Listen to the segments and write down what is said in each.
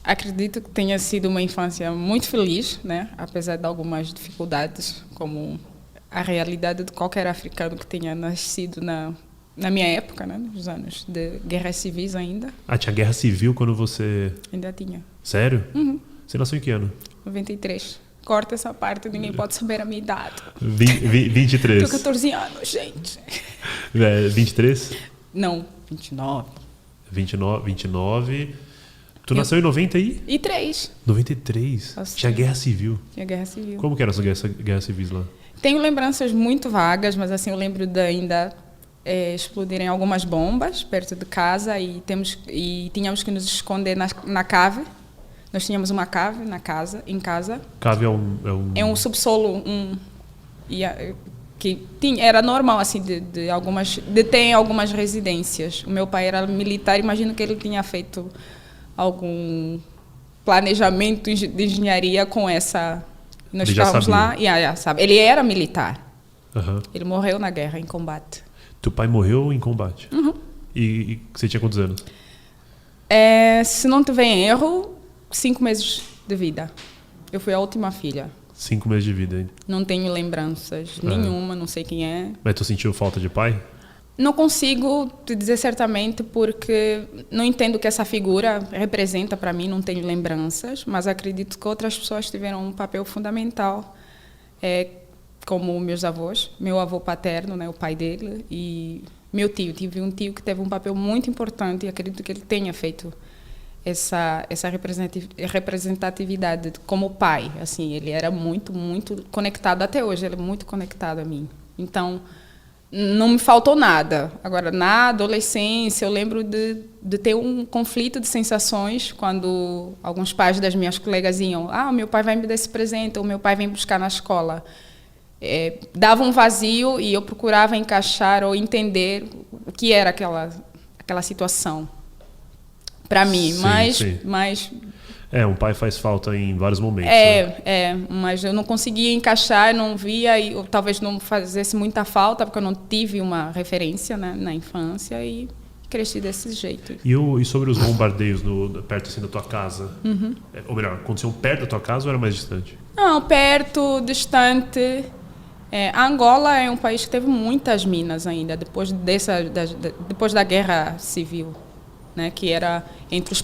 Acredito que tenha sido uma infância muito feliz, né? Apesar de algumas dificuldades, como a realidade de qualquer africano que tenha nascido na minha época, né? Nos anos de guerras civis ainda. Ah, tinha guerra civil quando você... Ainda tinha. Sério? Você nasceu em que ano? 93. Corta essa parte, ninguém pode saber a minha idade. 23. Tenho 14 anos, gente. 23? Não, 29. 29. Tu nasceu em 90 aí? E 3. 93? Assim. Tinha guerra civil. Tinha guerra civil. Como que era essa guerra civil lá? Tenho lembranças muito vagas, mas assim, eu lembro de ainda explodirem algumas bombas perto de casa e tínhamos que nos esconder na cave. Nós tínhamos uma cave em casa. Cave é um subsolo, que era normal assim de ter em algumas residências. O meu pai era militar, imagino que ele tinha feito algum planejamento de engenharia com essa. Nós ficávamos lá e sabe. Ele era militar. Ele morreu na guerra em combate. Teu pai morreu em combate? E você tinha quantos anos? Se não tiver erro, 5 meses de vida. Eu fui a última filha. 5 meses de vida, hein? Não tenho lembranças nenhuma, não sei quem é. Mas tu sentiu falta de pai? Não consigo te dizer certamente porque não entendo o que essa figura representa para mim, não tenho lembranças, mas acredito que outras pessoas tiveram um papel fundamental, como meus avós, meu avô paterno, né, o pai dele, e meu tio. Tive um tio que teve um papel muito importante e acredito que ele tenha feito essa representatividade como pai. Assim, ele era muito, muito conectado, até hoje ele é muito conectado a mim. Então, não me faltou nada. Agora, na adolescência, eu lembro de ter um conflito de sensações quando alguns pais das minhas colegas iam, meu pai vai me dar esse presente, ou meu pai vem buscar na escola. Dava um vazio e eu procurava encaixar ou entender o que era aquela situação para mim. Sim. Mas um pai faz falta em vários momentos. Mas eu não conseguia encaixar, não via, e eu talvez não fizesse muita falta, porque eu não tive uma referência, né, na infância e cresci desse jeito. E sobre os bombardeios perto assim, da tua casa? Ou melhor, aconteciam perto da tua casa ou era mais distante? Não, perto, distante. A Angola é um país que teve muitas minas ainda, depois da Guerra Civil. Né, que era entre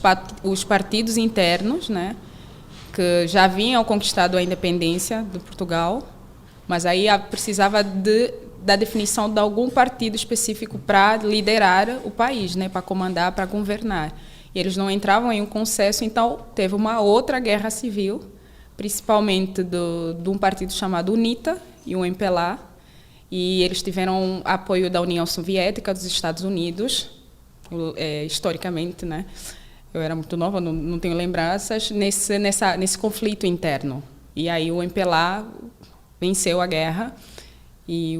os partidos internos, né, que já haviam conquistado a independência de Portugal, mas aí precisava da definição de algum partido específico para liderar o país, né, para comandar, para governar. E eles não entravam em um consenso, então teve uma outra guerra civil, principalmente de um partido chamado UNITA e o MPLA, e eles tiveram apoio da União Soviética, dos Estados Unidos. Historicamente, né? Eu era muito nova, não tenho lembranças nesse conflito interno. E aí o MPLA venceu a guerra e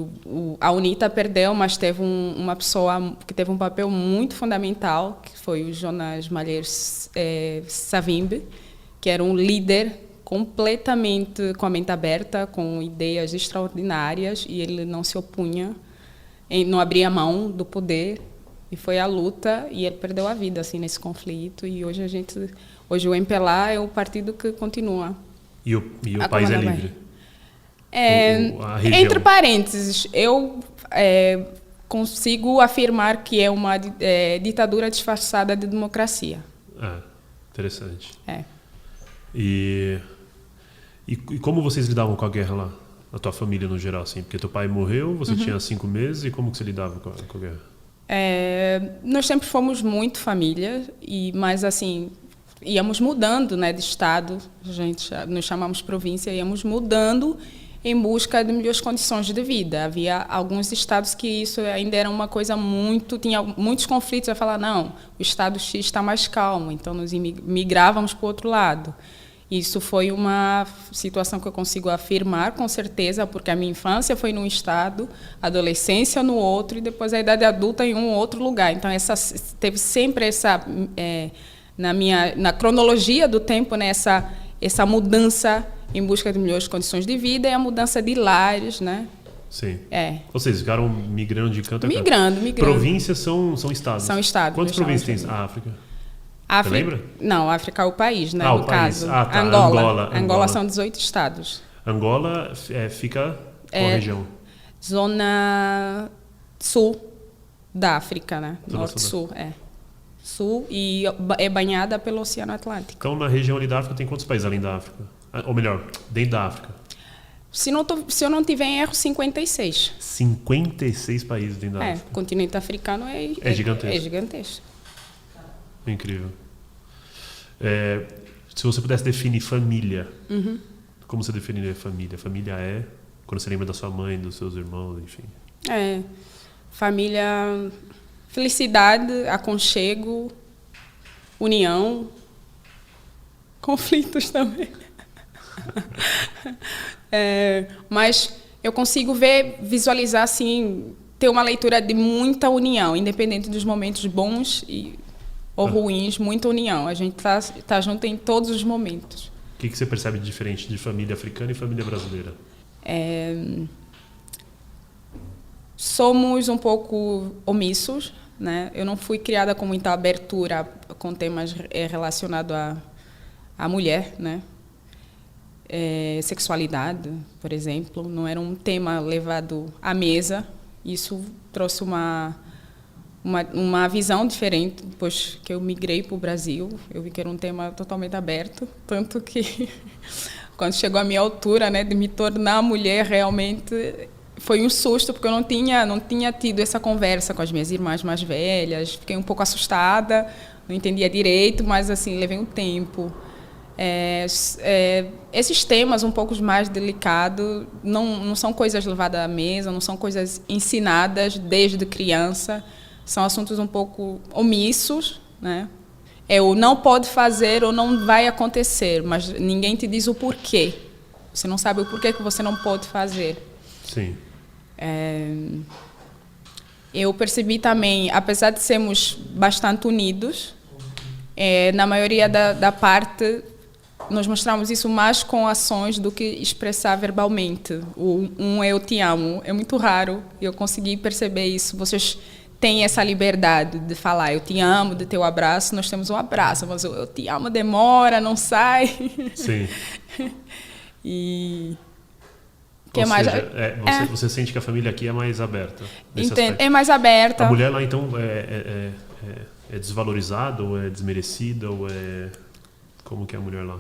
a UNITA perdeu, mas teve uma pessoa que teve um papel muito fundamental, que foi o Jonas Malher Savimbi, que era um líder completamente com a mente aberta, com ideias extraordinárias, e ele não se opunha, não abria mão do poder. E foi a luta, e ele perdeu a vida assim nesse conflito. E hoje o MPLA é o partido que continua. E o país é livre? Entre parênteses, eu consigo afirmar que é uma ditadura disfarçada de democracia. Interessante. E como vocês lidavam com a guerra lá? A tua família no geral, assim? Porque teu pai morreu, você tinha 5 meses, e como que você lidava com a guerra? Nós sempre fomos muito família, mas assim, íamos mudando, né, de estado, nos chamamos província, íamos mudando em busca de melhores condições de vida. Havia alguns estados que isso ainda era uma coisa tinha muitos conflitos, a falar, não, o estado X está mais calmo, então nós migrávamos para o outro lado. Isso foi uma situação que eu consigo afirmar com certeza, porque a minha infância foi num estado, a adolescência no outro e depois a idade adulta em um outro lugar. Então teve sempre essa na cronologia do tempo, né, essa mudança em busca de melhores condições de vida e a mudança de lares, né? Sim. Vocês ficaram migrando de canto a canto. Migrando. Províncias são estados. São estados. Quantas províncias tem a África? Você lembra? Não, África é o país, né? No o país. Caso. Tá. Angola são 18 estados. Angola fica qual região? Zona sul da África, né? Norte-sul, Sul e é banhada pelo Oceano Atlântico. Então, na região ali da África, tem quantos países além da África? Ou melhor, dentro da África? Se eu não tiver em erro, 56. 56 países dentro da África. O continente africano é gigantesco. É gigantesco. Incrível. Se você pudesse definir família, como você definiria família? Família é quando você lembra da sua mãe, dos seus irmãos, enfim. Família, felicidade, aconchego, união, conflitos também. Mas eu consigo visualizar assim, ter uma leitura de muita união, independente dos momentos bons ou ruins, muita união. A gente tá junto em todos os momentos. O que você percebe de diferente de família africana e família brasileira? Somos um pouco omissos, né? Eu não fui criada com muita abertura com temas relacionados à mulher, né? Sexualidade, por exemplo, não era um tema levado à mesa. Isso trouxe uma visão diferente depois que eu migrei para o Brasil. Eu vi que era um tema totalmente aberto, tanto que quando chegou a minha altura, né, de me tornar mulher, realmente foi um susto, porque eu não tinha tido essa conversa com as minhas irmãs mais velhas. Fiquei um pouco assustada, não entendia direito, mas assim, levei um tempo. Esses temas um pouco mais delicados não são coisas levadas à mesa, não são coisas ensinadas desde criança, são assuntos um pouco omissos, né? Ou não pode fazer ou não vai acontecer, mas ninguém te diz o porquê. Você não sabe o porquê que você não pode fazer. Sim. Eu percebi também, apesar de sermos bastante unidos, na maioria da parte nós mostramos isso mais com ações do que expressar verbalmente. Eu te amo é muito raro, e eu consegui perceber isso. Vocês têm essa liberdade de falar eu te amo, de ter o abraço. Nós temos um abraço, mas eu te amo demora, não sai. Sim. E que mais? Você sente que a família aqui é mais aberta? É mais aberta. A mulher lá, então, é desvalorizada ou é desmerecida? Ou como que é a mulher lá?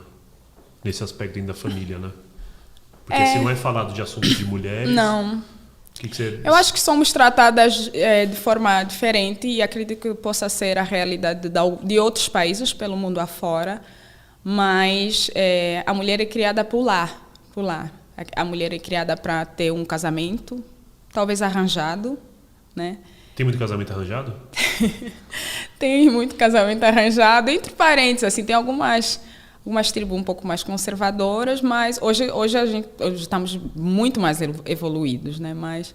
Nesse aspecto dentro da família, né? Porque se não é falado de assuntos de mulheres... Não. Eu acho que somos tratadas de forma diferente, e acredito que possa ser a realidade de outros países pelo mundo afora, mas a mulher é criada por lá. A mulher é criada para ter um casamento, talvez arranjado, né? Tem muito casamento arranjado? Tem muito casamento arranjado, entre parênteses, assim, tem algumas tribos um pouco mais conservadoras, mas hoje estamos muito mais evoluídos, né? Mas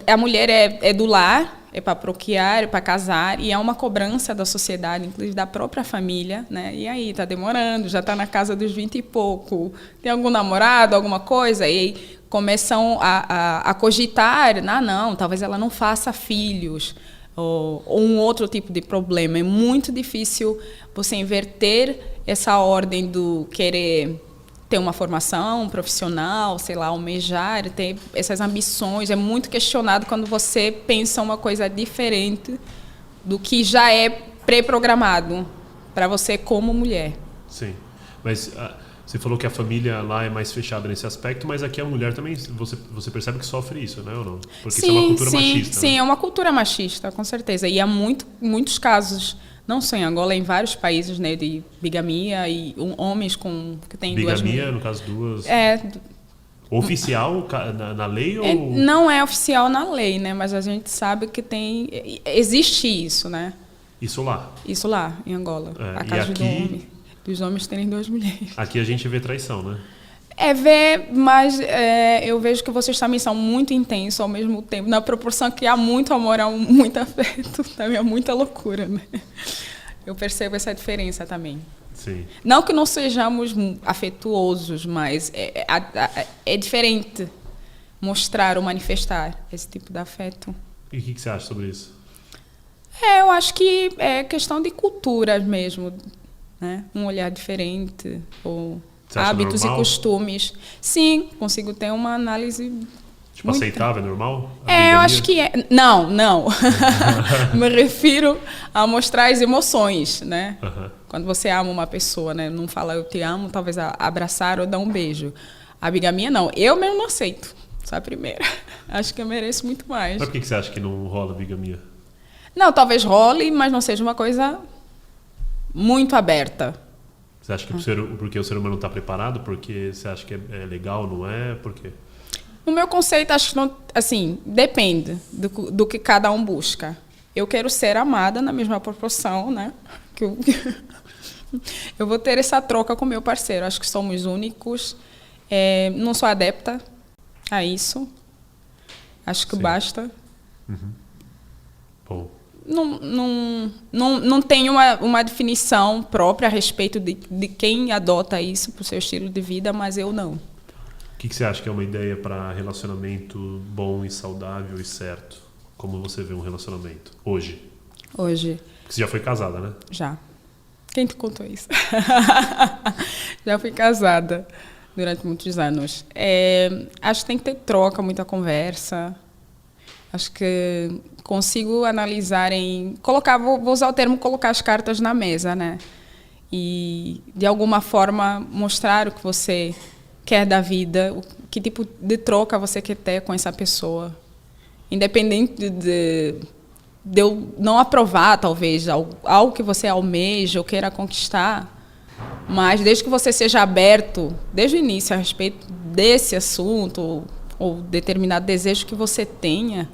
a mulher é do lar, é para procriar, é para casar, e é uma cobrança da sociedade, inclusive da própria família, né? E aí, está demorando, já está na casa dos 20 e pouco, tem algum namorado, alguma coisa? E aí começam a cogitar, não, talvez ela não faça filhos, ou um outro tipo de problema. É muito difícil você inverter essa ordem do querer ter uma formação profissional, sei lá, almejar, ter essas ambições. É muito questionado quando você pensa uma coisa diferente do que já é pré-programado para você como mulher. Sim, mas você falou que a família lá é mais fechada nesse aspecto, mas aqui a mulher também, você percebe que sofre isso, né, ou não? Porque isso é uma cultura machista. Sim, né? É uma cultura machista, com certeza. E há muitos casos, não só em Angola, em vários países, né, de bigamia e homens que têm duas... Bigamia, no caso, duas... Oficial na lei ou... Não é oficial na lei, né, mas a gente sabe que existe isso, né? Isso lá? Isso lá, em Angola. A casa do homem. Dos homens terem duas mulheres. Aqui a gente vê traição, né? Mas eu vejo que vocês também são muito intensos ao mesmo tempo, na proporção que há muito amor, há muito afeto, também há muita loucura, né? Eu percebo essa diferença também. Sim. Não que não sejamos afetuosos, mas é diferente mostrar ou manifestar esse tipo de afeto. E o que você acha sobre isso? Eu acho que é questão de cultura mesmo, né? Um olhar diferente, ou hábitos normal? E costumes. Sim, consigo ter uma análise Tipo, aceitável, é normal? Eu acho que é. Não. Me refiro a mostrar as emoções, né? Quando você ama uma pessoa, né? Não fala eu te amo, talvez abraçar ou dar um beijo. A bigamia, não. Eu mesmo não aceito. Só a primeira. Acho que eu mereço muito mais. Mas por que você acha que não rola bigamia? Não, talvez role, mas não seja uma coisa muito aberta. Você acha que porque o ser humano não está preparado? Porque você acha que é legal, não é? Por quê? No meu conceito, acho que não, assim, depende do que cada um busca. Eu quero ser amada na mesma proporção, né? Eu vou ter essa troca com meu parceiro. Acho que somos únicos. Não sou adepta a isso. Acho que basta. Bom. Não tem uma definição própria a respeito de quem adota isso para o seu estilo de vida, mas eu não. O que você acha que é uma ideia para relacionamento bom e saudável e certo? Como você vê um relacionamento hoje? Hoje. Porque você já foi casada, né? Já. Quem te contou isso? Já fui casada durante muitos anos. Acho que tem que ter troca, muita conversa. Acho que consigo analisar vou usar o termo colocar as cartas na mesa, né? E, de alguma forma, mostrar o que você quer da vida, que tipo de troca você quer ter com essa pessoa. Independente de eu não aprovar, talvez, algo que você almeja ou queira conquistar, mas desde que você seja aberto, desde o início, a respeito desse assunto ou determinado desejo que você tenha,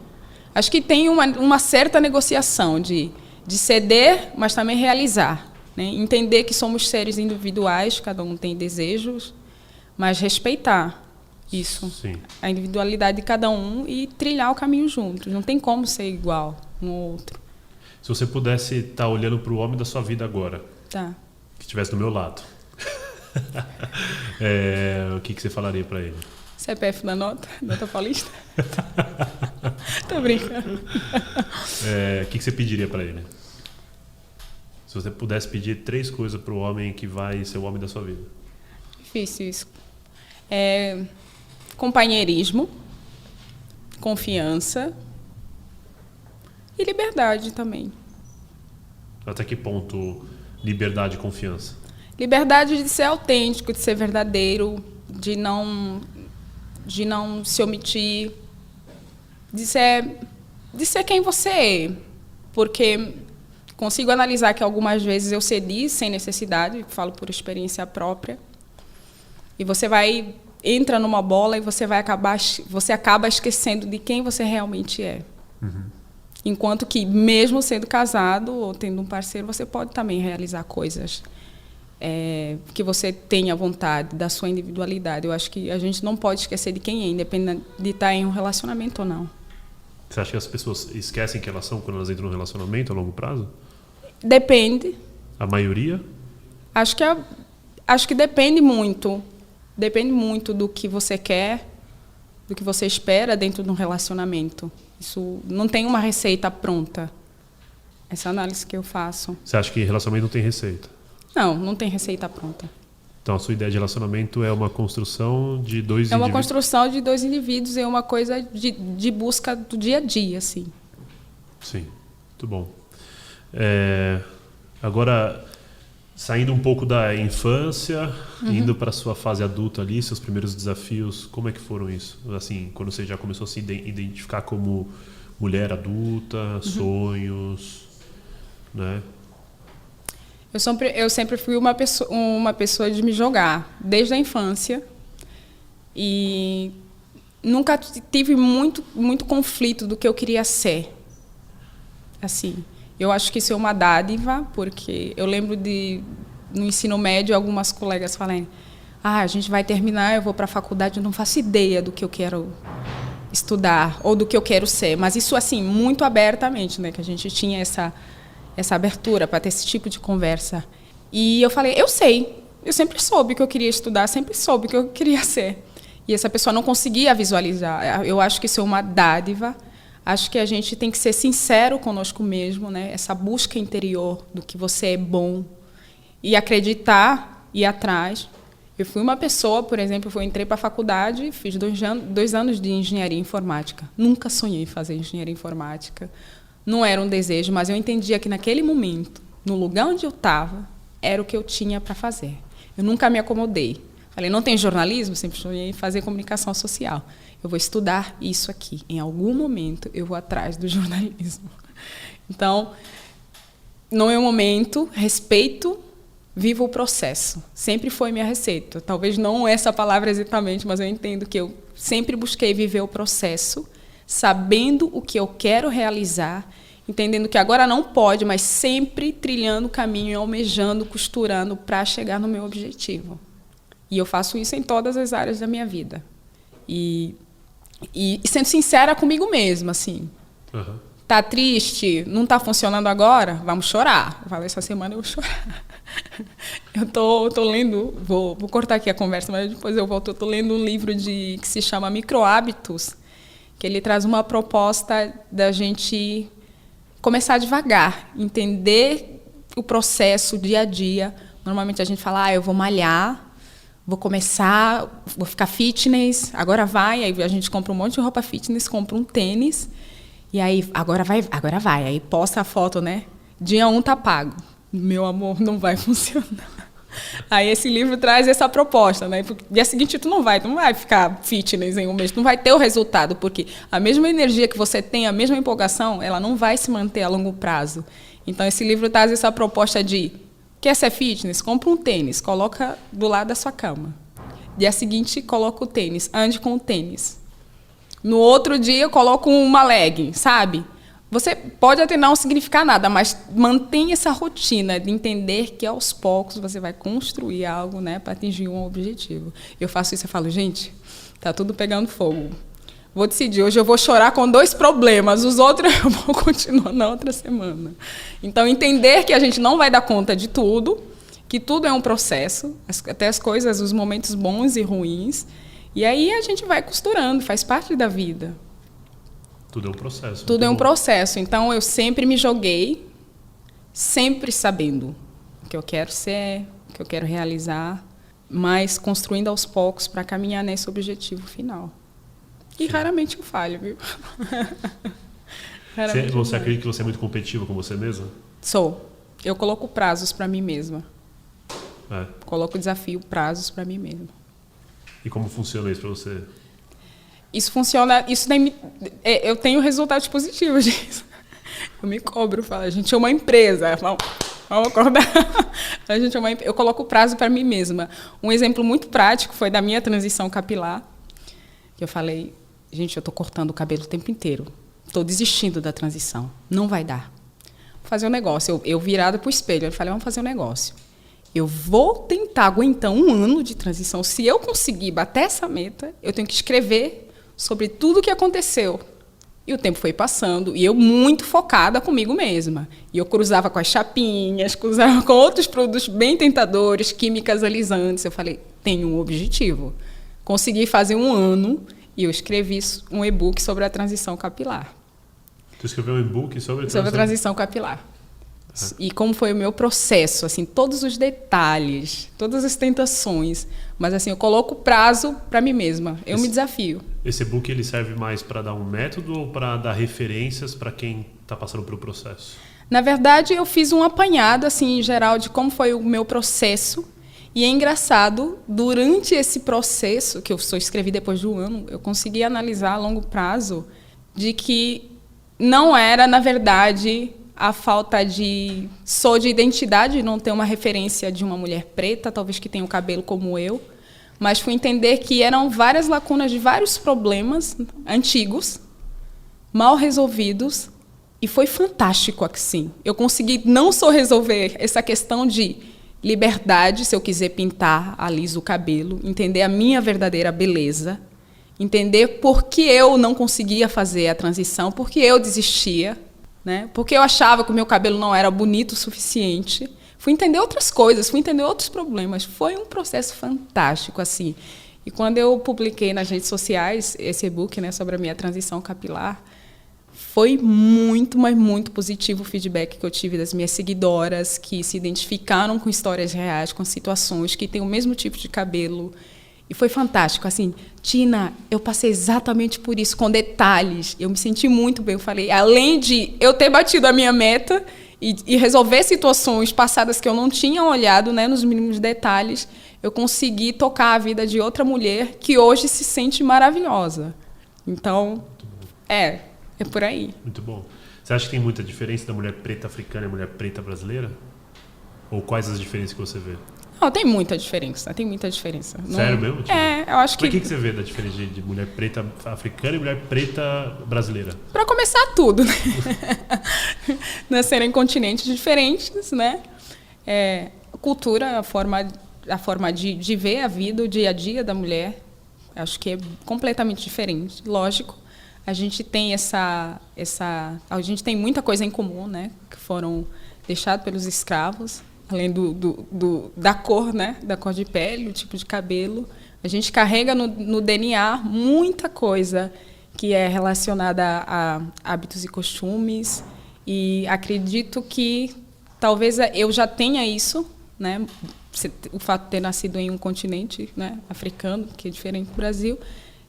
acho que tem uma certa negociação de ceder, mas também realizar, né? Entender que somos seres individuais, cada um tem desejos, mas respeitar isso, Sim. A individualidade de cada um e trilhar o caminho juntos. Não tem como ser igual um ao outro. Se você pudesse estar olhando para o homem da sua vida agora, Tá. que estivesse do meu lado, o que você falaria para ele? CPF da nota paulista? Tô brincando. O que você pediria para ele? Se você pudesse pedir 3 coisas para o homem que vai ser o homem da sua vida. Difícil isso. Companheirismo, confiança e liberdade também. Até que ponto liberdade e confiança? Liberdade de ser autêntico, de ser verdadeiro, de não se omitir, de ser quem você é. Porque consigo analisar que algumas vezes eu cedi sem necessidade, falo por experiência própria, e você entra numa bola e você acaba esquecendo de quem você realmente é. Enquanto que, mesmo sendo casado ou tendo um parceiro, você pode também realizar coisas que você tenha vontade, da sua individualidade. Eu acho que a gente não pode esquecer de quem é, independente de estar em um relacionamento ou não. Você acha que as pessoas esquecem que elas são quando elas entram num relacionamento a longo prazo? Depende. A maioria? Acho que depende muito. Depende muito do que você quer, do que você espera dentro de um relacionamento. Isso não tem uma receita pronta. Essa análise que eu faço. Você acha que relacionamento não tem receita? Não tem receita pronta. Então, a sua ideia de relacionamento é uma construção de 2 indivíduos? É uma construção de 2 indivíduos, é uma coisa de busca do dia a dia, assim. Sim, muito bom. Agora, saindo um pouco da infância, indo para a sua fase adulta ali, seus primeiros desafios, como é que foram isso? Assim, quando você já começou a se identificar como mulher adulta, sonhos, né? Eu sempre fui uma pessoa de me jogar, desde a infância. E nunca tive muito conflito do que eu queria ser. Assim, eu acho que isso é uma dádiva, porque eu lembro no ensino médio, algumas colegas falarem: a gente vai terminar, eu vou para a faculdade, eu não faço ideia do que eu quero estudar ou do que eu quero ser. Mas isso, assim, muito abertamente, né? Que a gente tinha essa abertura para ter esse tipo de conversa. E eu falei, eu sei, eu sempre soube que eu queria estudar, sempre soube que eu queria ser. E essa pessoa não conseguia visualizar. Eu acho que isso é uma dádiva. Acho que a gente tem que ser sincero conosco mesmo, né? Essa busca interior do que você é bom e acreditar e ir atrás. Eu fui uma pessoa, por exemplo, eu entrei para a faculdade e fiz 2 anos de engenharia informática. Nunca sonhei em fazer engenharia informática. Não era um desejo, mas eu entendia que naquele momento, no lugar onde eu estava, era o que eu tinha para fazer. Eu nunca me acomodei. Falei, não tem jornalismo? Sempre sonhei em fazer comunicação social. Eu vou estudar isso aqui. Em algum momento, eu vou atrás do jornalismo. Então, no meu momento, respeito, vivo o processo. Sempre foi minha receita. Talvez não essa palavra exatamente, mas eu entendo que eu sempre busquei viver o processo, sabendo o que eu quero realizar, entendendo que agora não pode, mas sempre trilhando o caminho, almejando, costurando para chegar no meu objetivo. E eu faço isso em todas as áreas da minha vida. E sendo sincera comigo mesma, assim. Uhum. Tá triste? Não tá funcionando agora? Vamos chorar. Eu falei, essa semana eu vou chorar. Eu tô lendo, vou cortar aqui a conversa, mas depois eu volto. Eu tô lendo um livro que se chama Microhábitos, que ele traz uma proposta da gente começar devagar, entender o processo, o dia a dia. Normalmente a gente fala, eu vou malhar, vou começar, vou ficar fitness, agora vai. Aí a gente compra um monte de roupa fitness, compra um tênis, e aí, agora vai. Aí posta a foto, né? Dia 1 tá pago. Meu amor, não vai funcionar. Aí esse livro traz essa proposta, né? Porque dia seguinte tu não vai ficar fitness em um mês, tu não vai ter o resultado, porque a mesma energia que você tem, a mesma empolgação, ela não vai se manter a longo prazo. Então esse livro traz essa proposta de, quer ser fitness? Compra um tênis, coloca do lado da sua cama. Dia seguinte, coloca o tênis, ande com o tênis. No outro dia, eu coloco uma legging, sabe? Você pode até não significar nada, mas mantenha essa rotina de entender que, aos poucos, você vai construir algo, né, para atingir um objetivo. Eu faço isso e falo, gente, tá tudo pegando fogo. Vou decidir, hoje eu vou chorar com 2 problemas, os outros eu vou continuar na outra semana. Então, entender que a gente não vai dar conta de tudo, que tudo é um processo, até as coisas, os momentos bons e ruins, e aí a gente vai costurando, faz parte da vida. Tudo é um processo. Tudo é um processo. Então, eu sempre me joguei, sempre sabendo o que eu quero ser, o que eu quero realizar, mas construindo aos poucos para caminhar nesse objetivo final. E raramente eu falho, viu? Você acredita que você é muito competitiva com você mesma? Sou. Eu coloco prazos para mim mesma. É. Coloco desafio, prazos para mim mesma. E como funciona isso para você? Isso funciona, eu tenho resultados positivos disso. Eu me cobro, falo, a gente é uma empresa, vamos acordar. Eu coloco prazo para mim mesma. Um exemplo muito prático foi da minha transição capilar, que eu falei, gente, eu estou cortando o cabelo o tempo inteiro, estou desistindo da transição, não vai dar. Vou fazer um negócio, eu virada para o espelho, eu falei, vamos fazer um negócio. Eu vou tentar aguentar 1 ano de transição. Se eu conseguir bater essa meta, eu tenho que escrever sobre tudo o que aconteceu. E o tempo foi passando, e eu muito focada comigo mesma. E eu cruzava com as chapinhas, cruzava com outros produtos bem tentadores, químicas alisantes. Eu falei, tenho um objetivo. Consegui fazer 1 ano, e eu escrevi um e-book sobre a transição capilar. Tu escreveu um e-book sobre a transição capilar. E como foi o meu processo, assim, todos os detalhes, todas as tentações, mas assim, eu coloco prazo para mim mesma, me desafio. Esse e-book ele serve mais para dar um método ou para dar referências para quem está passando pelo processo? Na verdade, eu fiz um apanhado, assim, em geral, de como foi o meu processo. E é engraçado, durante esse processo, que eu só escrevi depois de 1 ano, eu consegui analisar a longo prazo de que não era, na verdade, a falta de identidade, não ter uma referência de uma mulher preta, talvez que tenha o cabelo como eu, mas fui entender que eram várias lacunas de vários problemas antigos, mal resolvidos, e foi fantástico assim. Eu consegui não só resolver essa questão de liberdade, se eu quiser pintar, aliso o cabelo, entender a minha verdadeira beleza, entender por que eu não conseguia fazer a transição, por que eu desistia, né? Porque eu achava que o meu cabelo não era bonito o suficiente. Fui entender outras coisas, fui entender outros problemas. Foi um processo fantástico, assim. E quando eu publiquei nas redes sociais esse e-book, né, sobre a minha transição capilar, foi muito, mas muito positivo o feedback que eu tive das minhas seguidoras, que se identificaram com histórias reais, com situações, que têm o mesmo tipo de cabelo. E foi fantástico. Assim, Tina, eu passei exatamente por isso, com detalhes. Eu me senti muito bem. Eu falei, além de eu ter batido a minha meta e resolver situações passadas que eu não tinha olhado, né, nos mínimos detalhes, eu consegui tocar a vida de outra mulher que hoje se sente maravilhosa. Então, é por aí. Muito bom. Você acha que tem muita diferença da mulher preta africana e a mulher preta brasileira? Ou quais as diferenças que você vê? Não, tem muita diferença. Sério mesmo? Tipo, eu acho que... Mas o que você vê da diferença de mulher preta africana e mulher preta brasileira? Para começar tudo, né? Nasceram em continentes diferentes, né? A cultura, a forma de ver a vida, o dia a dia da mulher, acho que é completamente diferente. Lógico, a gente tem a gente tem muita coisa em comum, né? Que foram deixados pelos escravos, além da cor, né? Da cor de pele, o tipo de cabelo. A gente carrega no DNA muita coisa que é relacionada a hábitos e costumes. E acredito que talvez eu já tenha isso, né? O fato de ter nascido em um continente, né, africano, que é diferente do Brasil.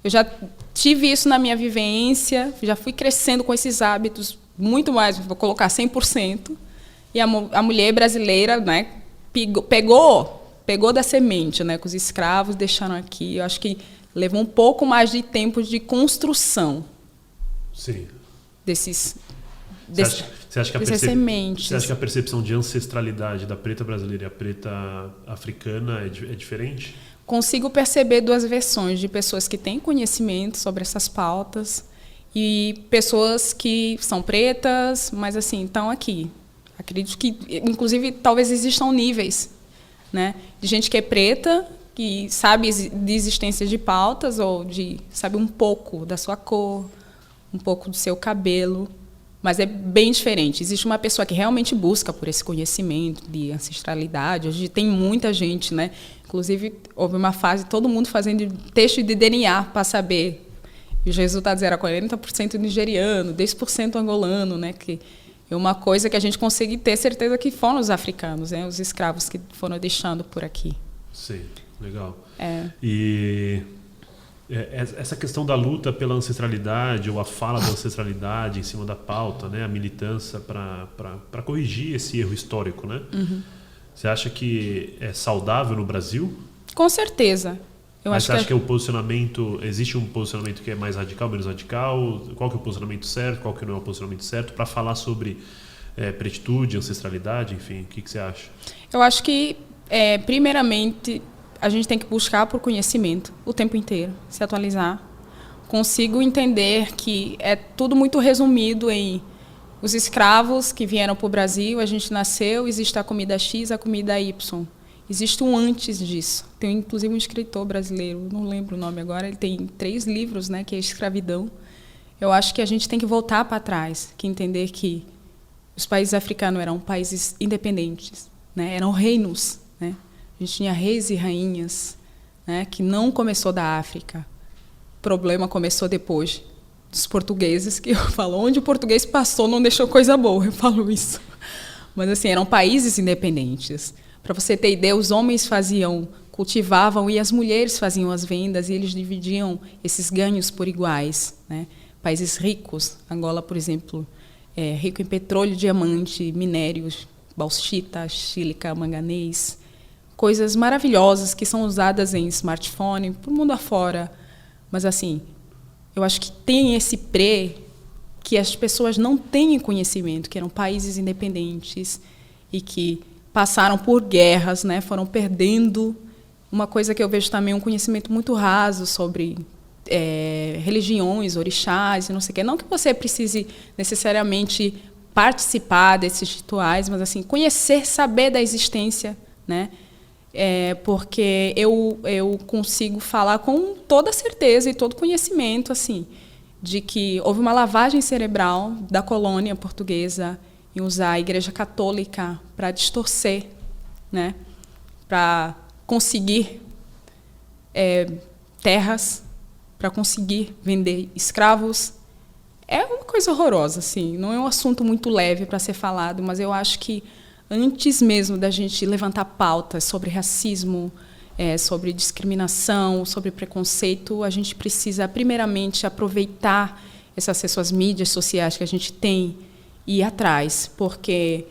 Eu já tive isso na minha vivência, já fui crescendo com esses hábitos, muito mais, vou colocar 100%. E a mulher brasileira, né, pegou da semente, né, que os escravos deixaram aqui. Eu acho que levou um pouco mais de tempo de construção. Sim. Você acha que a percepção de ancestralidade da preta brasileira e a preta africana é diferente? Consigo perceber duas versões de pessoas que têm conhecimento sobre essas pautas e pessoas que são pretas, mas assim, estão aqui. Acredito que, inclusive, talvez existam níveis, né, de gente que é preta, que sabe de existência de pautas ou sabe um pouco da sua cor, um pouco do seu cabelo, mas é bem diferente. Existe uma pessoa que realmente busca por esse conhecimento de ancestralidade. Hoje tem muita gente, né? Inclusive, houve uma fase, todo mundo fazendo teste de DNA para saber. E os resultados eram 40% nigeriano, 10% angolano, né? Que é uma coisa que a gente consegue ter certeza que foram os africanos, né? Os escravos que foram deixando por aqui. Sim, legal. E essa questão da luta pela ancestralidade ou a fala da ancestralidade em cima da pauta, né, a militância para corrigir esse erro histórico, né? Uhum. Você acha que é saudável no Brasil? Com certeza. Mas você acha que existe um posicionamento que é mais radical, menos radical? Qual que é o posicionamento certo, qual que não é o posicionamento certo para falar sobre pretitude, ancestralidade, enfim, o que você acha? Eu acho que, primeiramente, a gente tem que buscar por conhecimento o tempo inteiro, se atualizar. Consigo entender que é tudo muito resumido em os escravos que vieram para o Brasil, a gente nasceu, existe a comida X, a comida Y. Existe um antes disso. Tem, inclusive, um escritor brasileiro, não lembro o nome agora, ele tem 3 livros, né, que é Escravidão. Eu acho que a gente tem que voltar para trás, que entender que os países africanos eram países independentes, né, eram reinos, né? A gente tinha reis e rainhas, né, que não começou da África. O problema começou depois dos portugueses, que eu falo, onde o português passou não deixou coisa boa, eu falo isso. Mas assim, eram países independentes. Para você ter ideia, os homens cultivavam e as mulheres faziam as vendas e eles dividiam esses ganhos por iguais, né? Países ricos, Angola, por exemplo, é rico em petróleo, diamante, minérios, bauxita, sílica, manganês, coisas maravilhosas que são usadas em smartphone, para o mundo afora. Mas, assim, eu acho que tem esse que as pessoas não têm conhecimento, que eram países independentes e que passaram por guerras, né, foram perdendo. Uma coisa que eu vejo também, um conhecimento muito raso sobre religiões, orixás e não sei o quê. Não que você precise necessariamente participar desses rituais, mas, assim, conhecer, saber da existência, né? Porque eu consigo falar com toda certeza e todo conhecimento, assim, de que houve uma lavagem cerebral da colônia portuguesa em usar a Igreja Católica para distorcer, né, para conseguir terras, para conseguir vender escravos. É uma coisa horrorosa, assim. Não é um assunto muito leve para ser falado, mas eu acho que antes mesmo da gente levantar pautas sobre racismo, sobre discriminação, sobre preconceito, a gente precisa, primeiramente, aproveitar essas mídias sociais que a gente tem e ir atrás, porque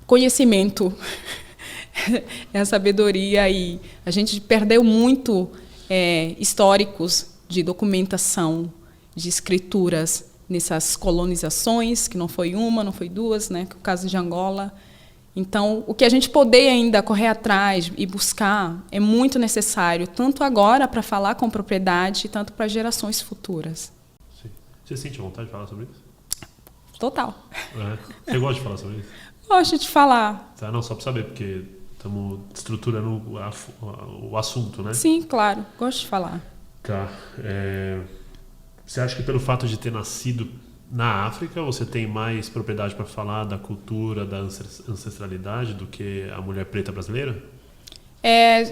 conhecimento é a sabedoria, e a gente perdeu muito históricos de documentação, de escrituras nessas colonizações, que não foi uma, não foi duas, né, que é o caso de Angola. Então, o que a gente poder ainda correr atrás e buscar é muito necessário, tanto agora para falar com propriedade, tanto para gerações futuras. Sim. Você sente vontade de falar sobre isso? Total. Você gosta de falar sobre isso? Gosto de falar. Tá, não, só para saber, porque estamos estruturando o assunto, né? Sim, claro. Gosto de falar. Tá. Você acha que pelo fato de ter nascido na África, você tem mais propriedade para falar da cultura, da ancestralidade do que a mulher preta brasileira?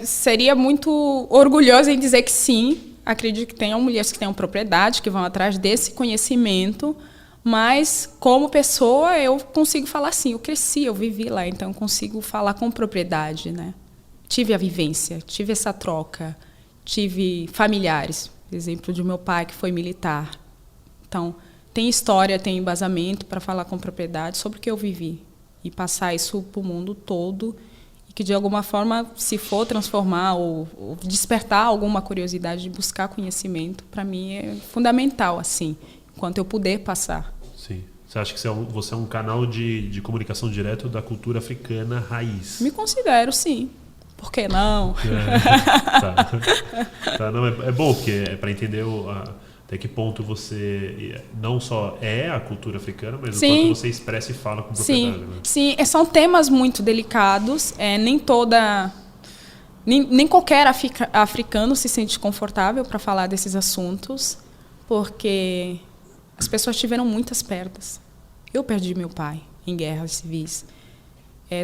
Seria muito orgulhosa em dizer que sim. Acredito que tenham mulheres que tenham propriedade, que vão atrás desse conhecimento, mas como pessoa eu consigo falar sim. Eu cresci, eu vivi lá, então eu consigo falar com propriedade, né? Tive a vivência, tive essa troca, tive familiares. Exemplo de meu pai, que foi militar. Então, tem história, tem embasamento para falar com propriedade sobre o que eu vivi e passar isso para o mundo todo, e que, de alguma forma, se for transformar ou despertar alguma curiosidade de buscar conhecimento, para mim é fundamental, assim, enquanto eu puder passar. Sim. Você acha que você é um canal de comunicação direto da cultura africana raiz? Me considero, sim. Por que não? Tá, não, é bom, porque é para entender até que ponto você não só é a cultura africana, mas o quanto você expressa e fala com propriedade. Sim, são temas muito delicados. Nem qualquer africano se sente confortável para falar desses assuntos, porque as pessoas tiveram muitas perdas. Eu perdi meu pai em guerras civis.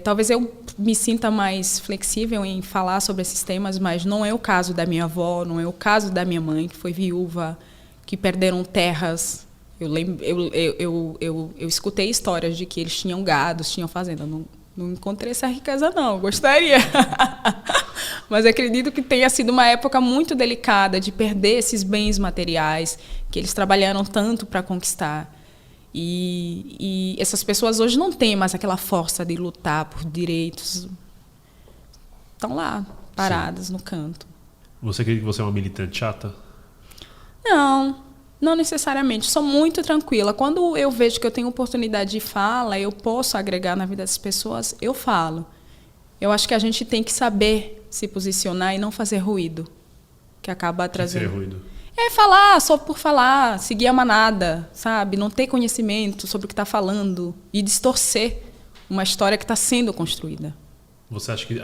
Talvez eu me sinta mais flexível em falar sobre esses temas, mas não é o caso da minha avó, não é o caso da minha mãe, que foi viúva, que perderam terras. Eu escutei histórias de que eles tinham gados, tinham fazenda. Não encontrei essa riqueza, não. Gostaria. Mas acredito que tenha sido uma época muito delicada de perder esses bens materiais que eles trabalharam tanto para conquistar. E essas pessoas hoje não têm mais aquela força de lutar por direitos. Estão lá, paradas no canto. Você acredita que você é uma militante chata? Não necessariamente. Sou muito tranquila. Quando eu vejo que eu tenho oportunidade de fala, eu posso agregar na vida das pessoas, eu falo. Eu acho que a gente tem que saber se posicionar e não fazer ruído, que acaba trazendo... Que seria ruído? Falar só por falar, seguir a manada, sabe? Não ter conhecimento sobre o que está falando e distorcer uma história que está sendo construída. Você acha que...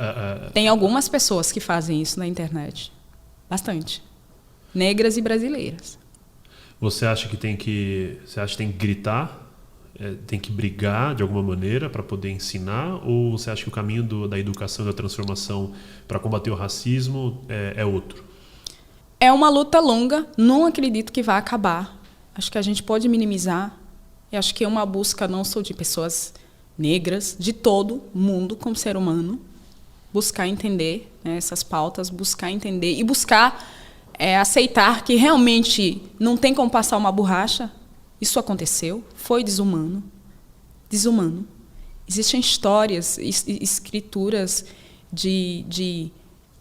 Tem algumas pessoas que fazem isso na internet. Bastante. Negras e brasileiras. Você acha que tem que gritar, tem que brigar de alguma maneira para poder ensinar? Ou você acha que o caminho da educação e da transformação para combater o racismo é outro? É uma luta longa, não acredito que vá acabar. Acho que a gente pode minimizar. Eu acho que é uma busca não só de pessoas negras, de todo mundo como ser humano, buscar entender, né, essas pautas, buscar entender e buscar aceitar que realmente não tem como passar uma borracha. Isso aconteceu, foi desumano. Desumano. Existem histórias, escrituras de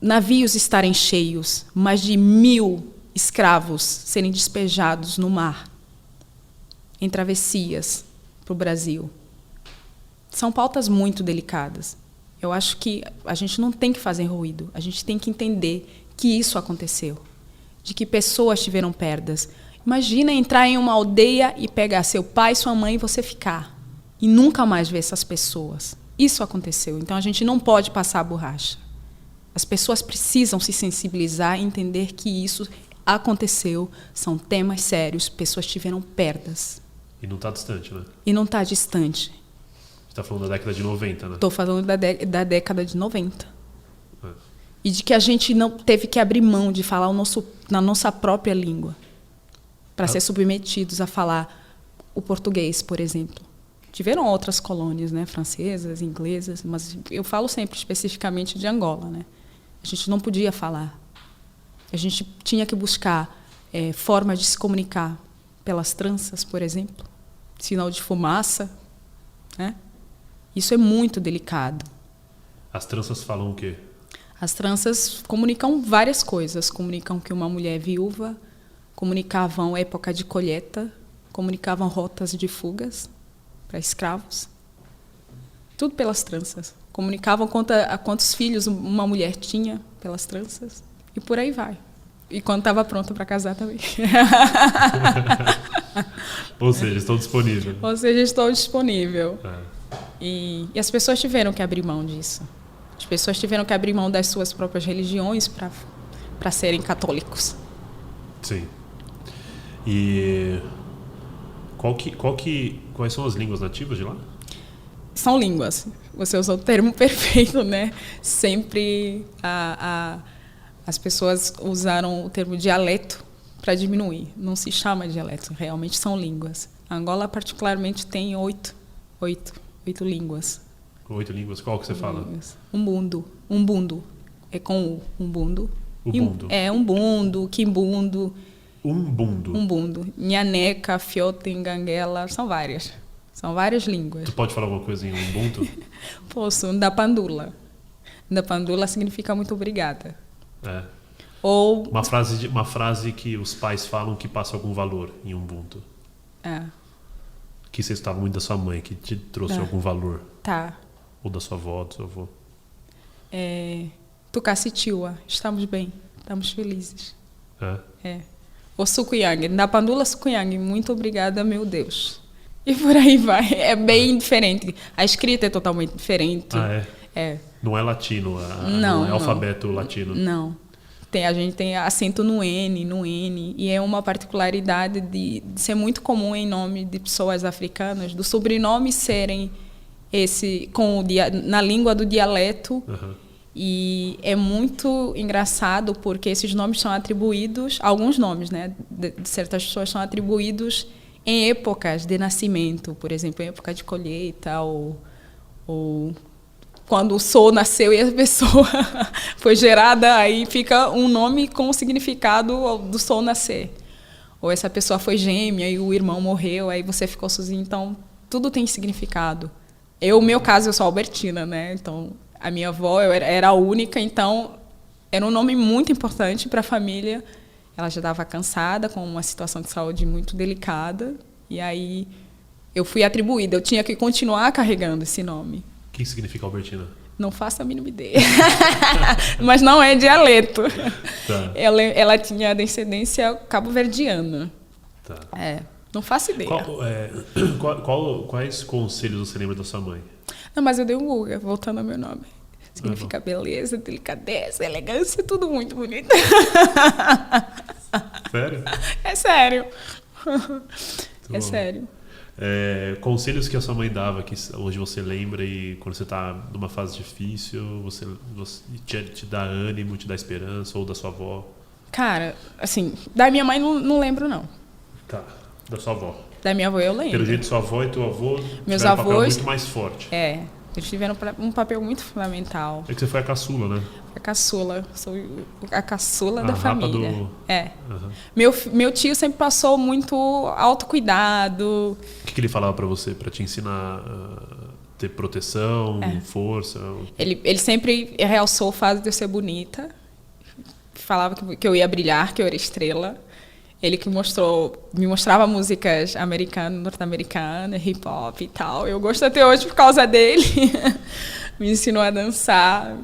navios estarem cheios, mais de 1.000 escravos serem despejados no mar, em travessias para o Brasil. São pautas muito delicadas. Eu acho que a gente não tem que fazer ruído, a gente tem que entender que isso aconteceu, de que pessoas tiveram perdas. Imagina entrar em uma aldeia e pegar seu pai, sua mãe e você ficar, e nunca mais ver essas pessoas. Isso aconteceu, então a gente não pode passar a borracha. As pessoas precisam se sensibilizar e entender que isso aconteceu, são temas sérios, pessoas tiveram perdas. E não está distante, né? E não está distante. Você está falando da década de 90, né? Estou falando da década de 90. E de que a gente não teve que abrir mão de falar na nossa própria língua, para ser submetidos a falar o português, por exemplo. Tiveram outras colônias, né, francesas, inglesas, mas eu falo sempre especificamente de Angola, né? A gente não podia falar. A gente tinha que buscar formas de se comunicar pelas tranças, por exemplo, sinal de fumaça, né? Isso é muito delicado. As tranças falam o quê? As tranças comunicam várias coisas. Comunicam que uma mulher é viúva, comunicavam época de colheita, comunicavam rotas de fugas para escravos. Tudo pelas tranças. Comunicavam quantos filhos uma mulher tinha pelas tranças. E por aí vai. E quando estava pronta para casar também. Ou seja, estão disponíveis. Ou seja, estou disponível. E as pessoas tiveram que abrir mão disso. As pessoas tiveram que abrir mão das suas próprias religiões para serem católicos. Sim. E quais são as línguas nativas de lá? São línguas. Você usou o termo perfeito, né? Sempre as pessoas usaram o termo dialeto para diminuir. Não se chama dialeto, realmente são línguas. A Angola, particularmente, tem 8 línguas. 8 línguas? Qual que você fala? Umbundo. É com U. Umbundo. Ubundu. Umbundo, Kimbundo. Umbundo. Nhaneca, Fiote, Nganguela. São várias. São várias línguas. Tu pode falar alguma coisa em Ubuntu? Posso. Ndapandula. Ndapandula significa muito obrigada. Ou uma frase que os pais falam que passa algum valor em Ubuntu. Que você estava muito da sua mãe, que te trouxe algum valor. Tá. Ou da sua avó, do seu avô. Tucacitiwa. Estamos bem. Estamos felizes. O Sukuyang. Ndapandula Sukuyang. Muito obrigada, meu Deus. E por aí vai. É bem diferente. A escrita é totalmente diferente. Não é latino, não é alfabeto latino. Não. A gente tem acento no N, e é uma particularidade de ser muito comum em nome de pessoas africanas, do sobrenome serem na língua do dialeto. E é muito engraçado porque esses nomes são atribuídos, alguns nomes, né, de certas pessoas são atribuídos em épocas de nascimento, por exemplo, em época de colheita ou quando o sol nasceu e a pessoa foi gerada, aí fica um nome com o significado do sol nascer. Ou essa pessoa foi gêmea e o irmão morreu, aí você ficou sozinho. Então, tudo tem significado. No meu caso, eu sou Albertina, né? Então, a minha avó era a única, então era um nome muito importante para a família. Ela já estava cansada, com uma situação de saúde muito delicada, e aí eu fui atribuída, eu tinha que continuar carregando esse nome. O que significa Albertina? Não faço a mínima ideia. Mas não é dialeto. Tá. Ela tinha descendência cabo-verdiana. Tá. Não faço ideia. Quais conselhos você lembra da sua mãe? Não, mas eu dei um Google, voltando ao meu nome. Significa beleza, delicadeza, elegância, tudo muito bonito. Sério? É sério. É sério. Conselhos que a sua mãe dava, que hoje você lembra e quando você está numa fase difícil, você te dá ânimo, te dá esperança, ou da sua avó? Cara, assim, da minha mãe não lembro, não. Tá, da sua avó. Da minha avó eu lembro. Pelo jeito, sua avó e teu avô Meus tiveram avós, um papel muito mais forte. Eles tiveram um papel muito fundamental. É que você foi a caçula, né? A caçula. Sou a caçula da família. Uhum. Meu tio sempre passou muito autocuidado. O que ele falava pra você? Pra te ensinar a ter proteção, força? Ele sempre realçou o fato de eu ser bonita. Falava que eu ia brilhar, que eu era estrela. Ele que me mostrava músicas americanas, norte-americanas, hip-hop e tal. Eu gosto até hoje por causa dele. Me ensinou a dançar.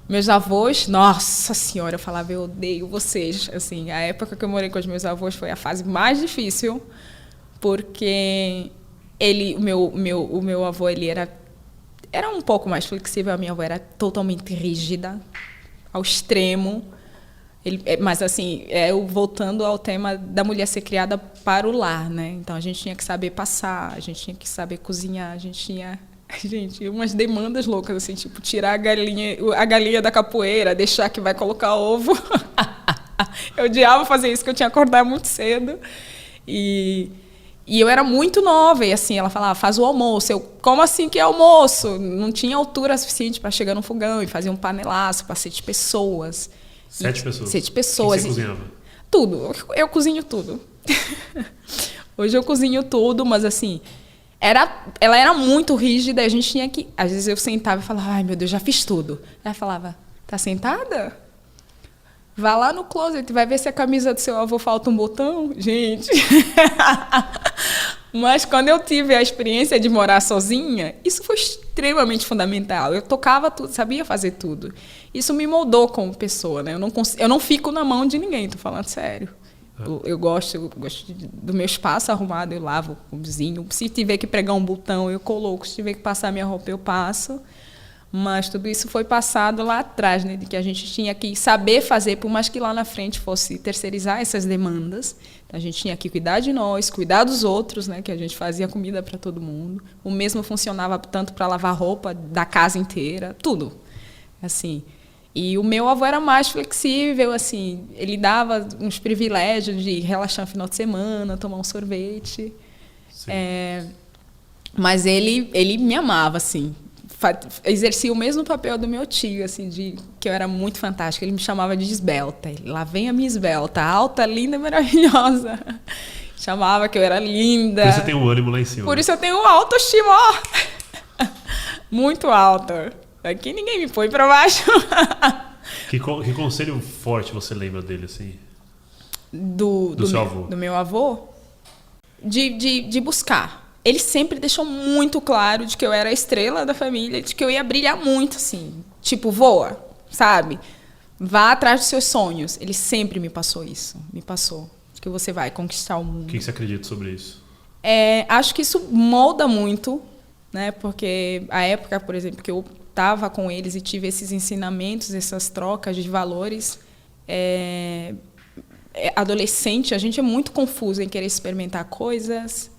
Meus avós, nossa senhora, eu falava, eu odeio vocês. Assim, a época que eu morei com os meus avós foi a fase mais difícil, porque o meu avô ele era um pouco mais flexível, a minha avó era totalmente rígida, ao extremo. Mas assim, voltando ao tema da mulher ser criada para o lar, né? Então a gente tinha que saber passar, a gente tinha que saber cozinhar, a gente tinha umas demandas loucas, assim, tipo tirar a galinha da capoeira, deixar que vai colocar ovo. Eu odiava fazer isso, porque eu tinha que acordar muito cedo. E E eu era muito nova, e assim, ela falava, faz o almoço. Eu, como assim que é almoço? Não tinha altura suficiente para chegar no fogão e fazer um panelaço para 7 pessoas. 7 pessoas? 7 pessoas. O que você cozinhava? Tudo. Eu cozinho tudo. Hoje eu cozinho tudo, mas assim, ela era muito rígida, a gente tinha que... Às vezes eu sentava e falava, ai meu Deus, já fiz tudo. Ela falava, tá sentada? Vá lá no closet, vai ver se a camisa do seu avô falta um botão. Gente. Mas quando eu tive a experiência de morar sozinha, isso foi extremamente fundamental. Eu tocava tudo, sabia fazer tudo. Isso me moldou como pessoa, né? Eu não fico na mão de ninguém, tô falando sério. Eu gosto do meu espaço arrumado, eu lavo o vizinho. Se tiver que pregar um botão, eu coloco. Se tiver que passar minha roupa, eu passo. Mas tudo isso foi passado lá atrás, né, de que a gente tinha que saber fazer, por mais que lá na frente fosse terceirizar essas demandas. A gente tinha que cuidar de nós, cuidar dos outros, né, que a gente fazia comida para todo mundo. O mesmo funcionava tanto para lavar roupa da casa inteira, tudo. Assim. E o meu avô era mais flexível, assim, ele dava uns privilégios de relaxar no final de semana, tomar um sorvete. Mas ele me amava, assim. Exercia o mesmo papel do meu tio, assim, de que eu era muito fantástica. Ele me chamava de esbelta. Lá vem a minha esbelta, alta, linda, maravilhosa. Chamava que eu era linda. Por isso você tem um ânimo lá em cima. Por isso eu tenho autoestima muito alta. Aqui ninguém me põe para baixo. Que conselho forte você lembra dele, assim? Do seu avô? Do meu avô? De buscar. Ele sempre deixou muito claro de que eu era a estrela da família, de que eu ia brilhar muito, assim. Tipo, voa, sabe? Vá atrás dos seus sonhos. Ele sempre me passou isso. Me passou. De que você vai conquistar o mundo. O que você acredita sobre isso? Acho que isso molda muito, né? Porque a época, por exemplo, que eu estava com eles e tive esses ensinamentos, essas trocas de valores... adolescente, a gente é muito confuso em querer experimentar coisas...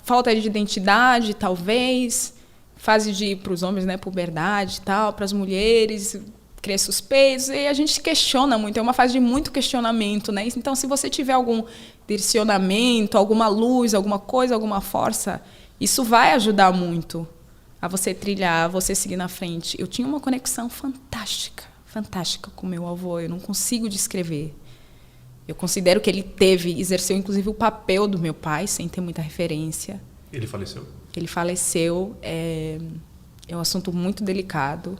falta de identidade, talvez, fase de para os homens, né, puberdade e tal, para as mulheres, cresce os peitos, e a gente questiona muito, é uma fase de muito questionamento, né? Então, se você tiver algum direcionamento, alguma luz, alguma coisa, alguma força, isso vai ajudar muito a você trilhar, a você seguir na frente. Eu tinha uma conexão fantástica com meu avô, eu não consigo descrever. Eu considero que ele exerceu inclusive o papel do meu pai, sem ter muita referência. Ele faleceu? Ele faleceu. É um assunto muito delicado.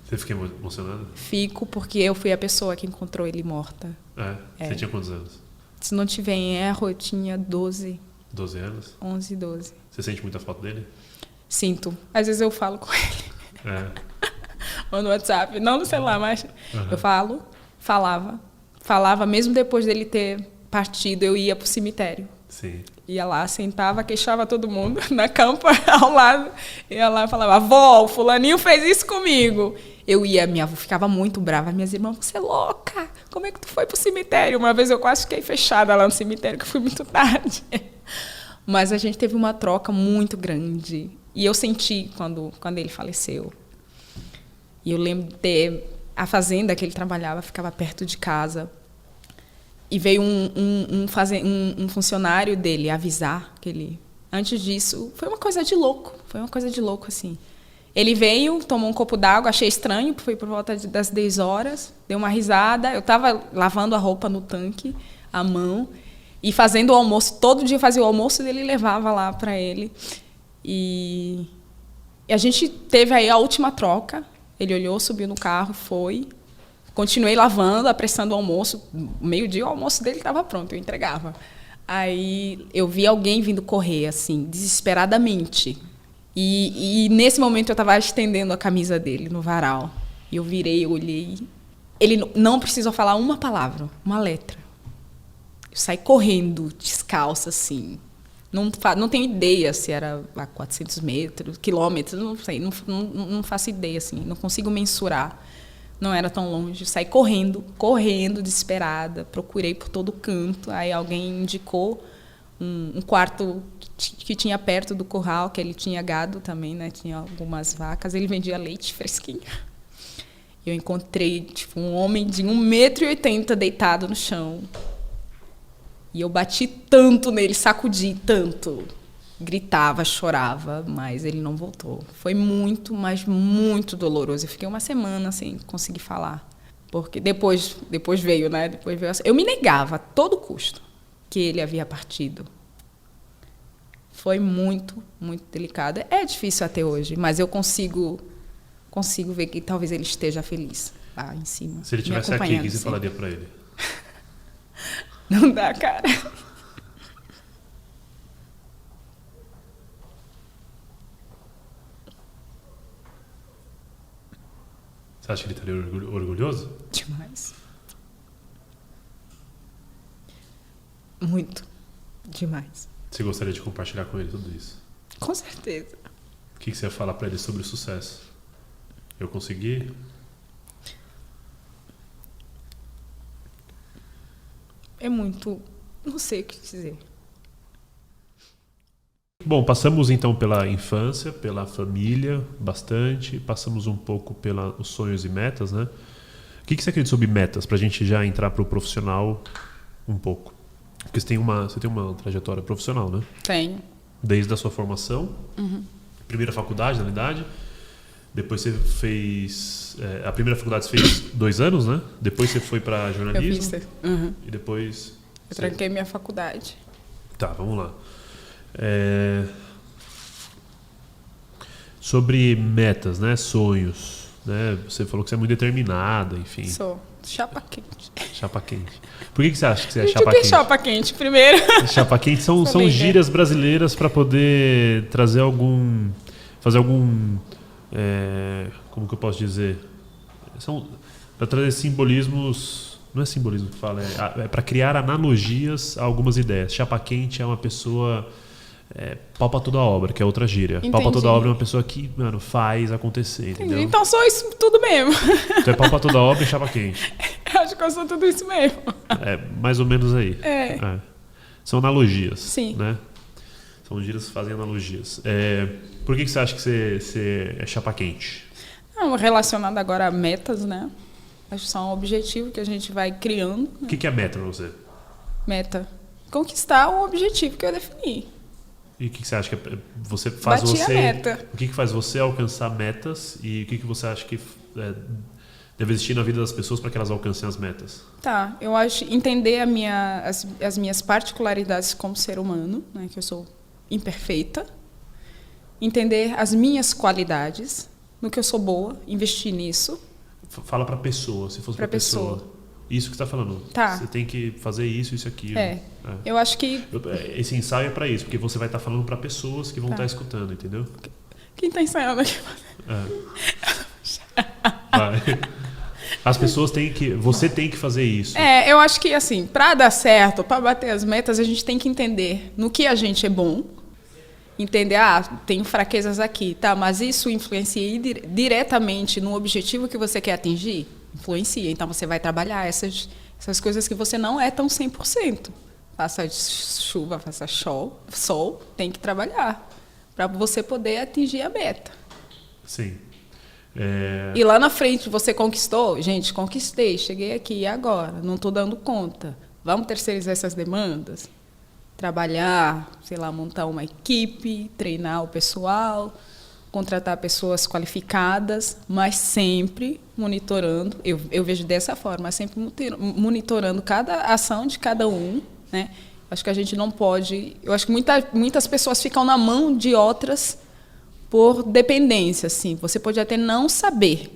Você fica emocionada? Fico, porque eu fui a pessoa que encontrou ele morta. Você tinha quantos anos? Se não tiver em erro, eu tinha 12. 12 anos? 11, 12. Você sente muita falta dele? Sinto. Às vezes eu falo com ele. Ou no WhatsApp. Não no celular, mas eu falava, mesmo depois dele ter partido, eu ia para o cemitério. Sim. Ia lá, sentava, queixava todo mundo na campa ao lado. Ia lá e falava, avó, o fulaninho fez isso comigo. Minha avó ficava muito brava. Minhas irmãs, você é louca? Como é que tu foi para o cemitério? Uma vez eu quase fiquei fechada lá no cemitério, que eu fui muito tarde. Mas a gente teve uma troca muito grande. E eu senti quando ele faleceu. E eu lembro de ter... A fazenda que ele trabalhava ficava perto de casa. E veio um funcionário dele avisar que ele... Antes disso, foi uma coisa de louco, assim. Ele veio, tomou um copo d'água, achei estranho, foi por volta das 10 horas, deu uma risada. Eu estava lavando a roupa no tanque, à mão, e fazendo o almoço. Todo dia eu fazia o almoço e ele levava lá para ele. E a gente teve aí a última troca. Ele olhou, subiu no carro, foi. Continuei lavando, apressando o almoço. Meio-dia o almoço dele estava pronto, eu entregava. Aí eu vi alguém vindo correr, assim, desesperadamente. E nesse momento eu estava estendendo a camisa dele no varal. E eu virei, eu olhei. Ele não precisou falar uma palavra, uma letra. Eu saí correndo, descalça, assim. Não tenho ideia se era a 400 metros, quilômetros, não sei, não faço ideia, assim, não consigo mensurar. Não era tão longe. Eu saí correndo, desesperada, procurei por todo canto. Aí alguém indicou um quarto que tinha perto do curral, que ele tinha gado também, né? Tinha algumas vacas, ele vendia leite fresquinho. Eu encontrei um homem de 1,80 m deitado no chão. E eu bati tanto nele, sacudi tanto. Gritava, chorava, mas ele não voltou. Foi muito, mas muito doloroso. Eu fiquei uma semana sem conseguir falar. Porque depois veio, né? Depois veio. Eu me negava a todo custo que ele havia partido. Foi muito, muito delicado. É difícil até hoje, mas eu consigo ver que talvez ele esteja feliz lá em cima. Se ele estivesse aqui, o que você falaria para ele? Não dá, cara. Você acha que ele estaria orgulhoso? Demais. Muito. Demais. Você gostaria de compartilhar com ele tudo isso? Com certeza. O que você ia falar para ele sobre o sucesso? Eu consegui? É muito... Não sei o que dizer. Bom, passamos então pela infância, pela família, bastante. Passamos um pouco pelos sonhos e metas, né? O que você acredita sobre metas, para a gente já entrar para o profissional um pouco? Porque você tem uma trajetória profissional, né? Tenho. Desde a sua formação, primeira faculdade, na realidade. Depois você fez... a primeira faculdade você fez 2 anos, né? Depois você foi para jornalismo. Eu fiz. E depois... Eu tranquei minha faculdade. Tá, vamos lá. Sobre metas, né? Sonhos, né? Você falou que você é muito determinada, enfim. Sou chapa quente. Chapa quente. Por que você acha que você é Gente, chapa o que é quente? chapa quente, primeiro? Chapa quente são gírias brasileiras para poder trazer fazer algum, como que eu posso dizer? São para trazer simbolismos, não é simbolismo que fala, é para criar analogias a algumas ideias. Chapa quente é uma pessoa pau pra toda obra, que é outra gíria. Entendi. Pau pra toda obra é uma pessoa que, mano, faz acontecer, entendeu? Então sou isso tudo mesmo. Então é pau pra toda obra e chapa quente. Eu acho que eu sou tudo isso mesmo. É mais ou menos aí. São analogias. Sim. Né? São gírias que fazem analogias. Por que você acha que você é chapa quente? Relacionado agora a metas, né? Acho que são um objetivo que a gente vai criando. O que é meta pra você? Meta. Conquistar o objetivo que eu defini. E o que você acha que você faz Bati a meta. O que faz você alcançar metas e o que você acha que deve existir na vida das pessoas para que elas alcancem as metas? Tá, eu acho entender as minhas particularidades como ser humano, né, que eu sou imperfeita, entender as minhas qualidades, no que eu sou boa, investir nisso. Fala para pessoa, se fosse para pessoa. Isso que você está falando. Tá. Você tem que fazer isso, isso e aquilo. Eu acho que... Esse ensaio é para isso, porque você vai estar falando para pessoas que vão estar escutando, entendeu? Quem está ensaiando aqui? Vai. As pessoas têm que... Você tem que fazer isso. Eu acho que, assim, para dar certo, para bater as metas, a gente tem que entender no que a gente é bom. Entender, tenho fraquezas aqui, tá? Mas isso influencia diretamente no objetivo que você quer atingir? Influencia. Então, você vai trabalhar essas coisas que você não é tão 100%. Faça chuva, faça sol, tem que trabalhar para você poder atingir a meta. Sim. E lá na frente, você conquistou? Gente, conquistei, cheguei aqui, e agora? Não estou dando conta. Vamos terceirizar essas demandas? Trabalhar, sei lá, montar uma equipe, treinar o pessoal, contratar pessoas qualificadas, mas sempre monitorando, eu vejo dessa forma, sempre monitorando cada ação de cada um, né? Acho que a gente não pode... Eu acho que muitas pessoas ficam na mão de outras por dependência, assim. Você pode até não saber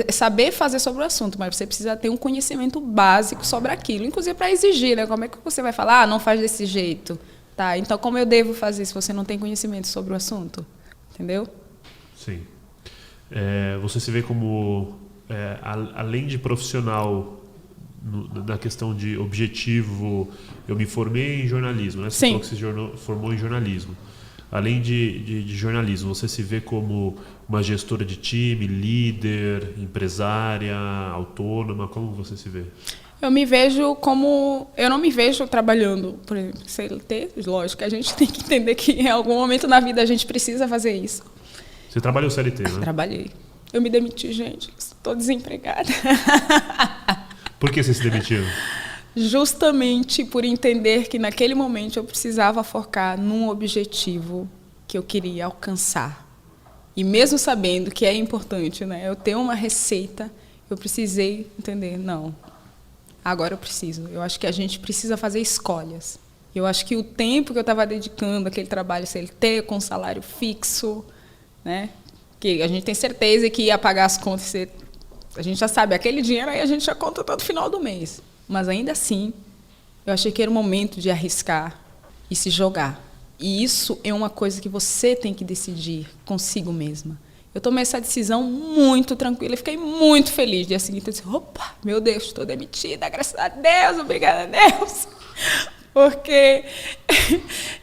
saber fazer sobre o assunto, mas você precisa ter um conhecimento básico sobre aquilo, inclusive para exigir, né? Como é que você vai falar, não faz desse jeito? Tá, então como eu devo fazer se você não tem conhecimento sobre o assunto? Entendeu? Sim. Você se vê como, além de profissional, na questão de objetivo, eu me formei em jornalismo, né? Você falou que você formou em jornalismo. Além de jornalismo, você se vê como uma gestora de time, líder, empresária, autônoma? Como você se vê? Eu me vejo como... Eu não me vejo trabalhando, por exemplo, CLT. Lógico, a gente tem que entender que em algum momento na vida a gente precisa fazer isso. Você trabalhou CLT, né? Trabalhei. Eu me demiti, gente. Estou desempregada. Por que você se demitiu? justamente por entender que naquele momento eu precisava focar num objetivo que eu queria alcançar. E mesmo sabendo que é importante, né, eu ter uma receita, eu precisei entender, não, agora eu preciso. Eu acho que a gente precisa fazer escolhas. Eu acho que o tempo que eu estava dedicando àquele trabalho CLT, com salário fixo, né, que a gente tem certeza que ia pagar as contas, a gente já sabe, aquele dinheiro aí a gente já conta todo final do mês. Mas ainda assim, eu achei que era o momento de arriscar e se jogar. E isso é uma coisa que você tem que decidir consigo mesma. Eu tomei essa decisão muito tranquila e fiquei muito feliz. Dia seguinte eu disse, opa, meu Deus, estou demitida, graças a Deus, obrigada a Deus. Porque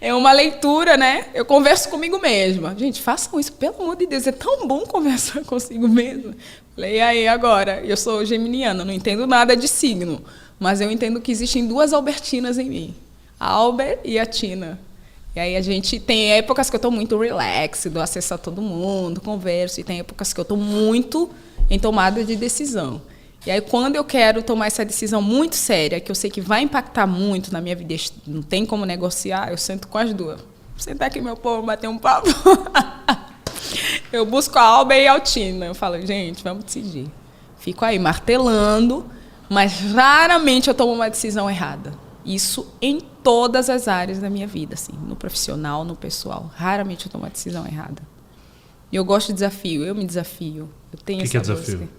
é uma leitura, né? Eu converso comigo mesma. Gente, façam isso, pelo amor de Deus, é tão bom conversar consigo mesma. Falei, e aí, agora? Eu sou geminiana, não entendo nada de signo, mas eu entendo que existem duas Albertinas em mim, a Albert e a Tina. E aí a gente tem épocas que eu estou muito relax, dou acesso a todo mundo, converso, e tem épocas que eu estou muito em tomada de decisão. E aí, quando eu quero tomar essa decisão muito séria, que eu sei que vai impactar muito na minha vida, não tem como negociar, eu sento com as duas. Vou sentar aqui, meu povo, bater um papo. Eu busco a Alba e a Altina. Eu falo, gente, vamos decidir. Fico aí martelando, mas raramente eu tomo uma decisão errada. Isso em todas as áreas da minha vida, assim, no profissional, no pessoal. Raramente eu tomo uma decisão errada. E eu gosto de desafio, eu me desafio. Eu tenho essa que é desafio?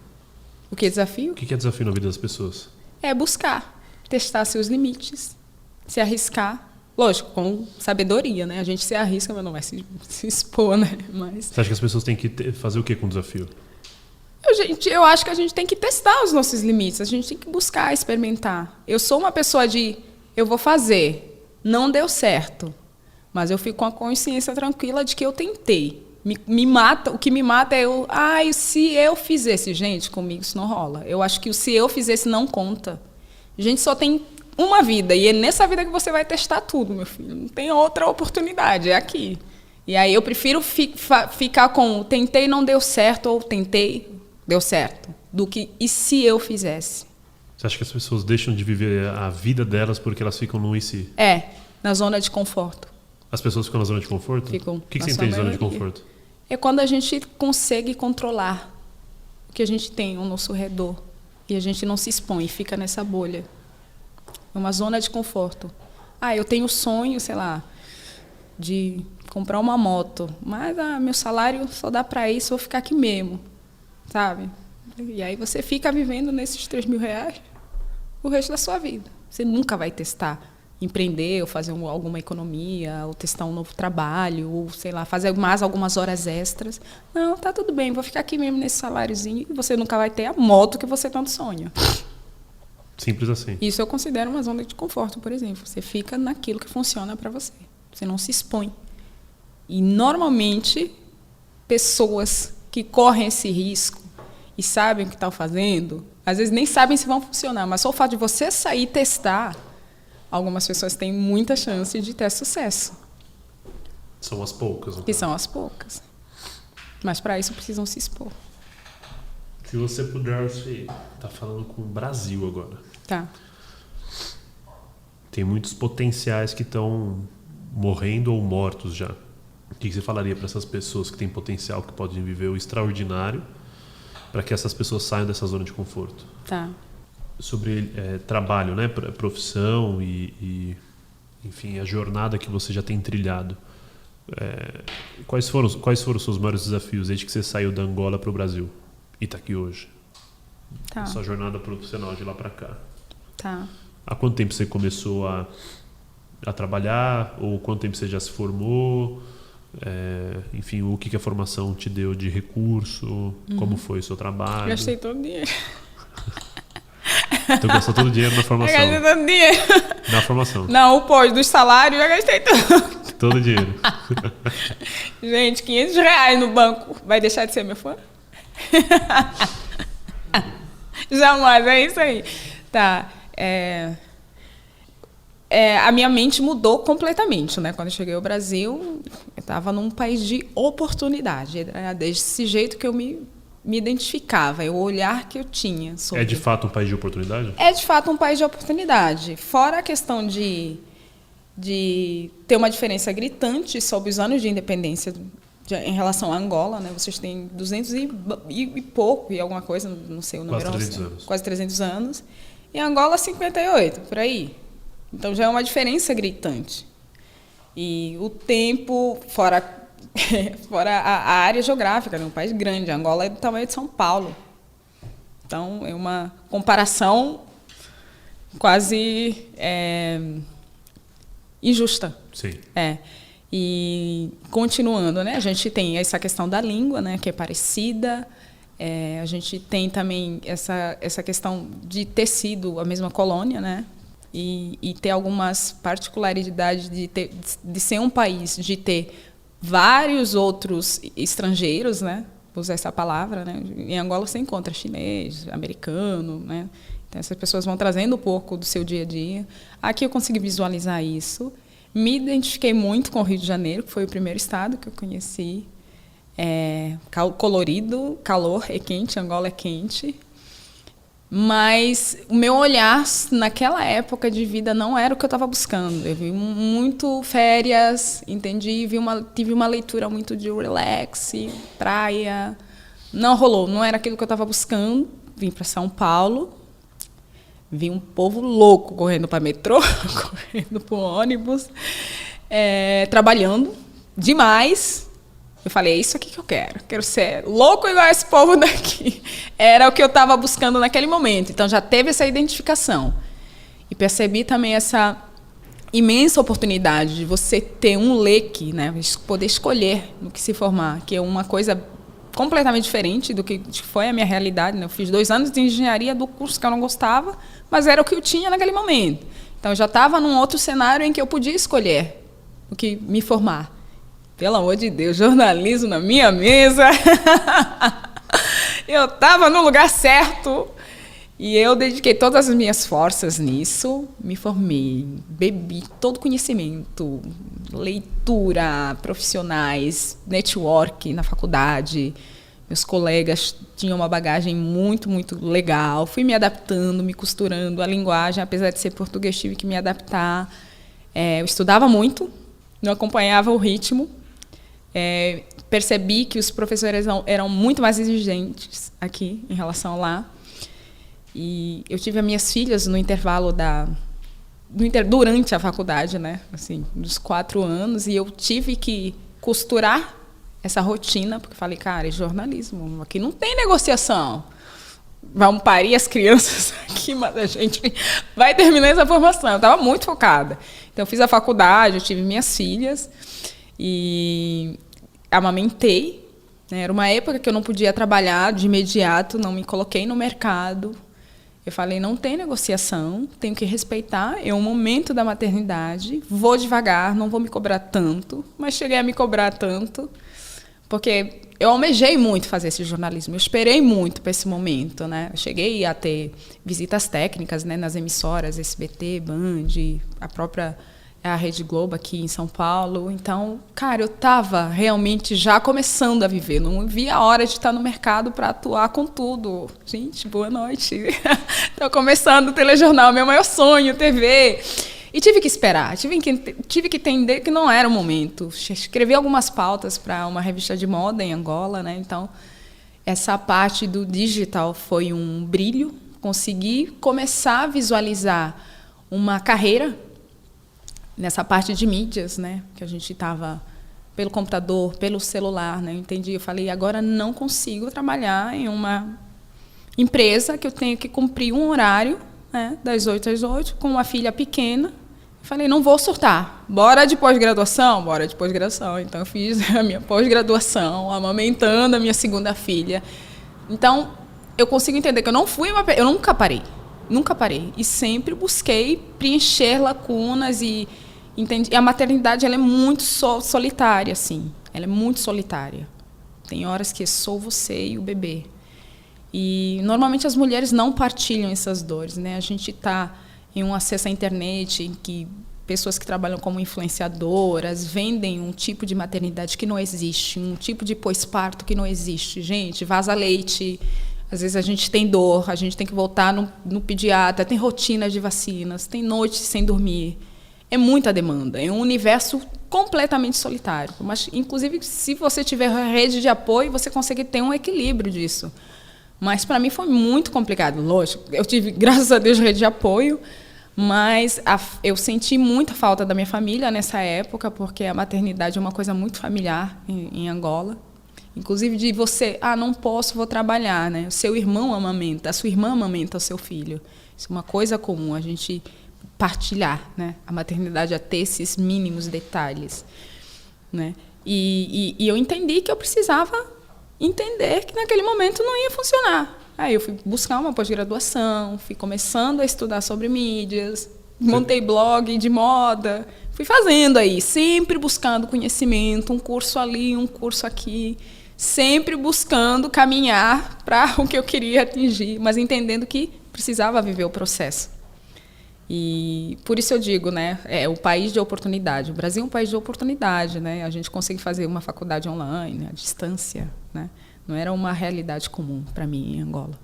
O que é desafio? O que é desafio na vida das pessoas? É buscar, testar seus limites, se arriscar. Lógico, com sabedoria, né? A gente se arrisca, mas não vai se expor, né? Mas... Você acha que as pessoas têm que fazer o que com o desafio? Eu acho que a gente tem que testar os nossos limites, a gente tem que buscar, experimentar. Eu sou uma pessoa eu vou fazer, não deu certo, mas eu fico com a consciência tranquila de que eu tentei. Me mata, o que me mata é se eu fizesse, gente, comigo isso não rola. Eu acho que o se eu fizesse não conta. A gente só tem uma vida, e é nessa vida que você vai testar tudo, meu filho. Não tem outra oportunidade, é aqui. E aí eu prefiro ficar com tentei, não deu certo, ou tentei, deu certo, do que e se eu fizesse. Você acha que as pessoas deixam de viver a vida delas porque elas ficam no e se? Na zona de conforto. As pessoas ficam na zona de conforto? Ficam. O que você entende de zona de conforto? É quando a gente consegue controlar o que a gente tem ao nosso redor e a gente não se expõe, fica nessa bolha. É uma zona de conforto. Eu tenho sonho, sei lá, de comprar uma moto, mas meu salário só dá para isso, vou ficar aqui mesmo, sabe? E aí você fica vivendo nesses R$3.000 o resto da sua vida. Você nunca vai testar empreender, ou fazer alguma economia, ou testar um novo trabalho, ou, sei lá, fazer mais algumas horas extras. Não, tá tudo bem, vou ficar aqui mesmo nesse saláriozinho e você nunca vai ter a moto que você tanto sonha. Simples assim. Isso eu considero uma zona de conforto, por exemplo. Você fica naquilo que funciona para você. Você não se expõe. E, normalmente, pessoas que correm esse risco e sabem o que estão fazendo, às vezes nem sabem se vão funcionar, mas só o fato de você sair e testar, algumas pessoas têm muita chance de ter sucesso. São as poucas. Que são as poucas. Mas para isso precisam se expor. Se você pudesse... Tá falando com o Brasil agora. Tá. Tem muitos potenciais que estão morrendo ou mortos já. O que você falaria para essas pessoas que têm potencial, que podem viver o extraordinário, para que essas pessoas saiam dessa zona de conforto? Tá. Sobre trabalho, né, profissão e enfim, a jornada que você já tem trilhado. Quais foram os seus maiores desafios desde que você saiu da Angola para o Brasil e está aqui hoje? Tá. Sua jornada profissional de lá para cá. Tá. Há quanto tempo você começou a trabalhar? Ou quanto tempo você já se formou? Enfim, o que a formação te deu de recurso? Como foi o seu trabalho? Gastei todo o dinheiro. Tu gastou todo o dinheiro na formação? Eu gastei todo o dinheiro. Na formação? Não, dos salários eu gastei tudo. Todo o dinheiro. Gente, R$500 no banco. Vai deixar de ser meu fã? Jamais, é isso aí. Tá. A minha mente mudou completamente, né? Quando eu cheguei ao Brasil, eu estava num país de oportunidade. Era desse jeito que eu me me identificava, é o olhar que eu tinha sobre... É de fato um país de oportunidade? É de fato um país de oportunidade. Fora a questão de ter uma diferença gritante sobre os anos de independência em relação à Angola, né? Vocês têm 200 e pouco, e alguma coisa, não sei o número. Quase 300 anos. Quase 300 anos. E Angola, 58, por aí. Então, já é uma diferença gritante. E o tempo, fora a área geográfica, né? Um país grande. Angola é do tamanho de São Paulo. Então, é uma comparação quase injusta. Sim. E, continuando, né? A gente tem essa questão da língua, né? Que é parecida. A gente tem também essa questão de ter sido a mesma colônia, né? E ter algumas particularidades de ser um país, de ter vários outros estrangeiros, né? Vou usar essa palavra, né? Em Angola você encontra chinês, americano, né? Então essas pessoas vão trazendo um pouco do seu dia a dia. Aqui eu consegui visualizar isso. Me identifiquei muito com o Rio de Janeiro, que foi o primeiro estado que eu conheci. Colorido, calor é quente, Angola é quente. Mas o meu olhar naquela época de vida não era o que eu estava buscando. Eu vi muito férias, entendi, tive uma leitura muito de relax, praia. Não rolou, não era aquilo que eu estava buscando. Vim para São Paulo, vi um povo louco correndo para metrô, correndo para o ônibus, trabalhando demais. Eu falei, é isso aqui que eu quero ser louco igual esse povo daqui. Era o que eu estava buscando naquele momento. Então, já teve essa identificação. E percebi também essa imensa oportunidade de você ter um leque, né? Poder escolher no que se formar, que é uma coisa completamente diferente do que foi a minha realidade, né? Eu fiz 2 anos de engenharia do curso que eu não gostava, mas era o que eu tinha naquele momento. Então, eu já estava num outro cenário em que eu podia escolher o que me formar. Pelo amor de Deus, jornalismo na minha mesa. Eu estava no lugar certo e eu dediquei todas as minhas forças nisso. Me formei, bebi todo o conhecimento, leitura, profissionais, network na faculdade. Meus colegas tinham uma bagagem muito, muito legal. Fui me adaptando, me costurando. A linguagem, apesar de ser português, tive que me adaptar. Eu estudava muito, não acompanhava o ritmo. Percebi que os professores eram muito mais exigentes aqui em relação lá. E eu tive as minhas filhas no intervalo durante a faculdade, né? Assim, dos 4 anos, e eu tive que costurar essa rotina, porque falei, cara, é jornalismo, aqui não tem negociação. Vamos parir as crianças aqui, mas a gente vai terminar essa formação. Eu estava muito focada. Então, eu fiz a faculdade, eu tive minhas filhas e amamentei, né? Era uma época que eu não podia trabalhar de imediato, não me coloquei no mercado. Eu falei, não tem negociação, tenho que respeitar, é um momento da maternidade, vou devagar, não vou me cobrar tanto, mas cheguei a me cobrar tanto, porque eu almejei muito fazer esse jornalismo, eu esperei muito para esse momento, né? Eu cheguei a ter visitas técnicas, né, nas emissoras, SBT, Band, a própria Rede Globo aqui em São Paulo. Então, cara, eu estava realmente já começando a viver. Não via a hora de estar no mercado para atuar com tudo. Gente, boa noite. Estou começando o telejornal, meu maior sonho, TV. E tive que esperar, tive que entender que não era o momento. Escrevi algumas pautas para uma revista de moda em Angola, né? Então, essa parte do digital foi um brilho. Consegui começar a visualizar uma carreira nessa parte de mídias, né, que a gente estava pelo computador, pelo celular, né, eu entendi, eu falei, agora não consigo trabalhar em uma empresa que eu tenho que cumprir um horário, né, das 8 às 8, com uma filha pequena. Eu falei, não vou surtar, bora de pós-graduação? Bora de pós-graduação. Então, eu fiz a minha pós-graduação, amamentando a minha segunda filha. Então, eu consigo entender que eu nunca parei. E sempre busquei preencher lacunas e a maternidade, ela é muito solitária, assim. Ela é muito solitária. Tem horas que sou você e o bebê. E, normalmente, as mulheres não partilham essas dores, né? A gente está em um acesso à internet em que pessoas que trabalham como influenciadoras, vendem um tipo de maternidade que não existe, um tipo de pós-parto que não existe. Gente, vaza leite, às vezes a gente tem dor, a gente tem que voltar no pediatra, tem rotina de vacinas, tem noites sem dormir. É muita demanda, é um universo completamente solitário. Mas, inclusive, se você tiver rede de apoio, você consegue ter um equilíbrio disso. Mas, para mim, foi muito complicado. Lógico, eu tive, graças a Deus, rede de apoio, mas eu senti muita falta da minha família nessa época, porque a maternidade é uma coisa muito familiar em Angola. Inclusive de você, não posso, vou trabalhar, né? O seu irmão amamenta, a sua irmã amamenta o seu filho. Isso é uma coisa comum, a gente partilhar, né? A maternidade, a ter esses mínimos detalhes, né? E eu entendi que eu precisava entender que naquele momento não ia funcionar. Aí eu fui buscar uma pós-graduação, fui começando a estudar sobre mídias, montei blog de moda, fui fazendo aí, sempre buscando conhecimento, um curso ali, um curso aqui, sempre buscando caminhar para o que eu queria atingir, mas entendendo que precisava viver o processo. E por isso eu digo, né, é o país de oportunidade. O Brasil é um país de oportunidade, né? A gente consegue fazer uma faculdade online, à distância, né? Não era uma realidade comum para mim em Angola.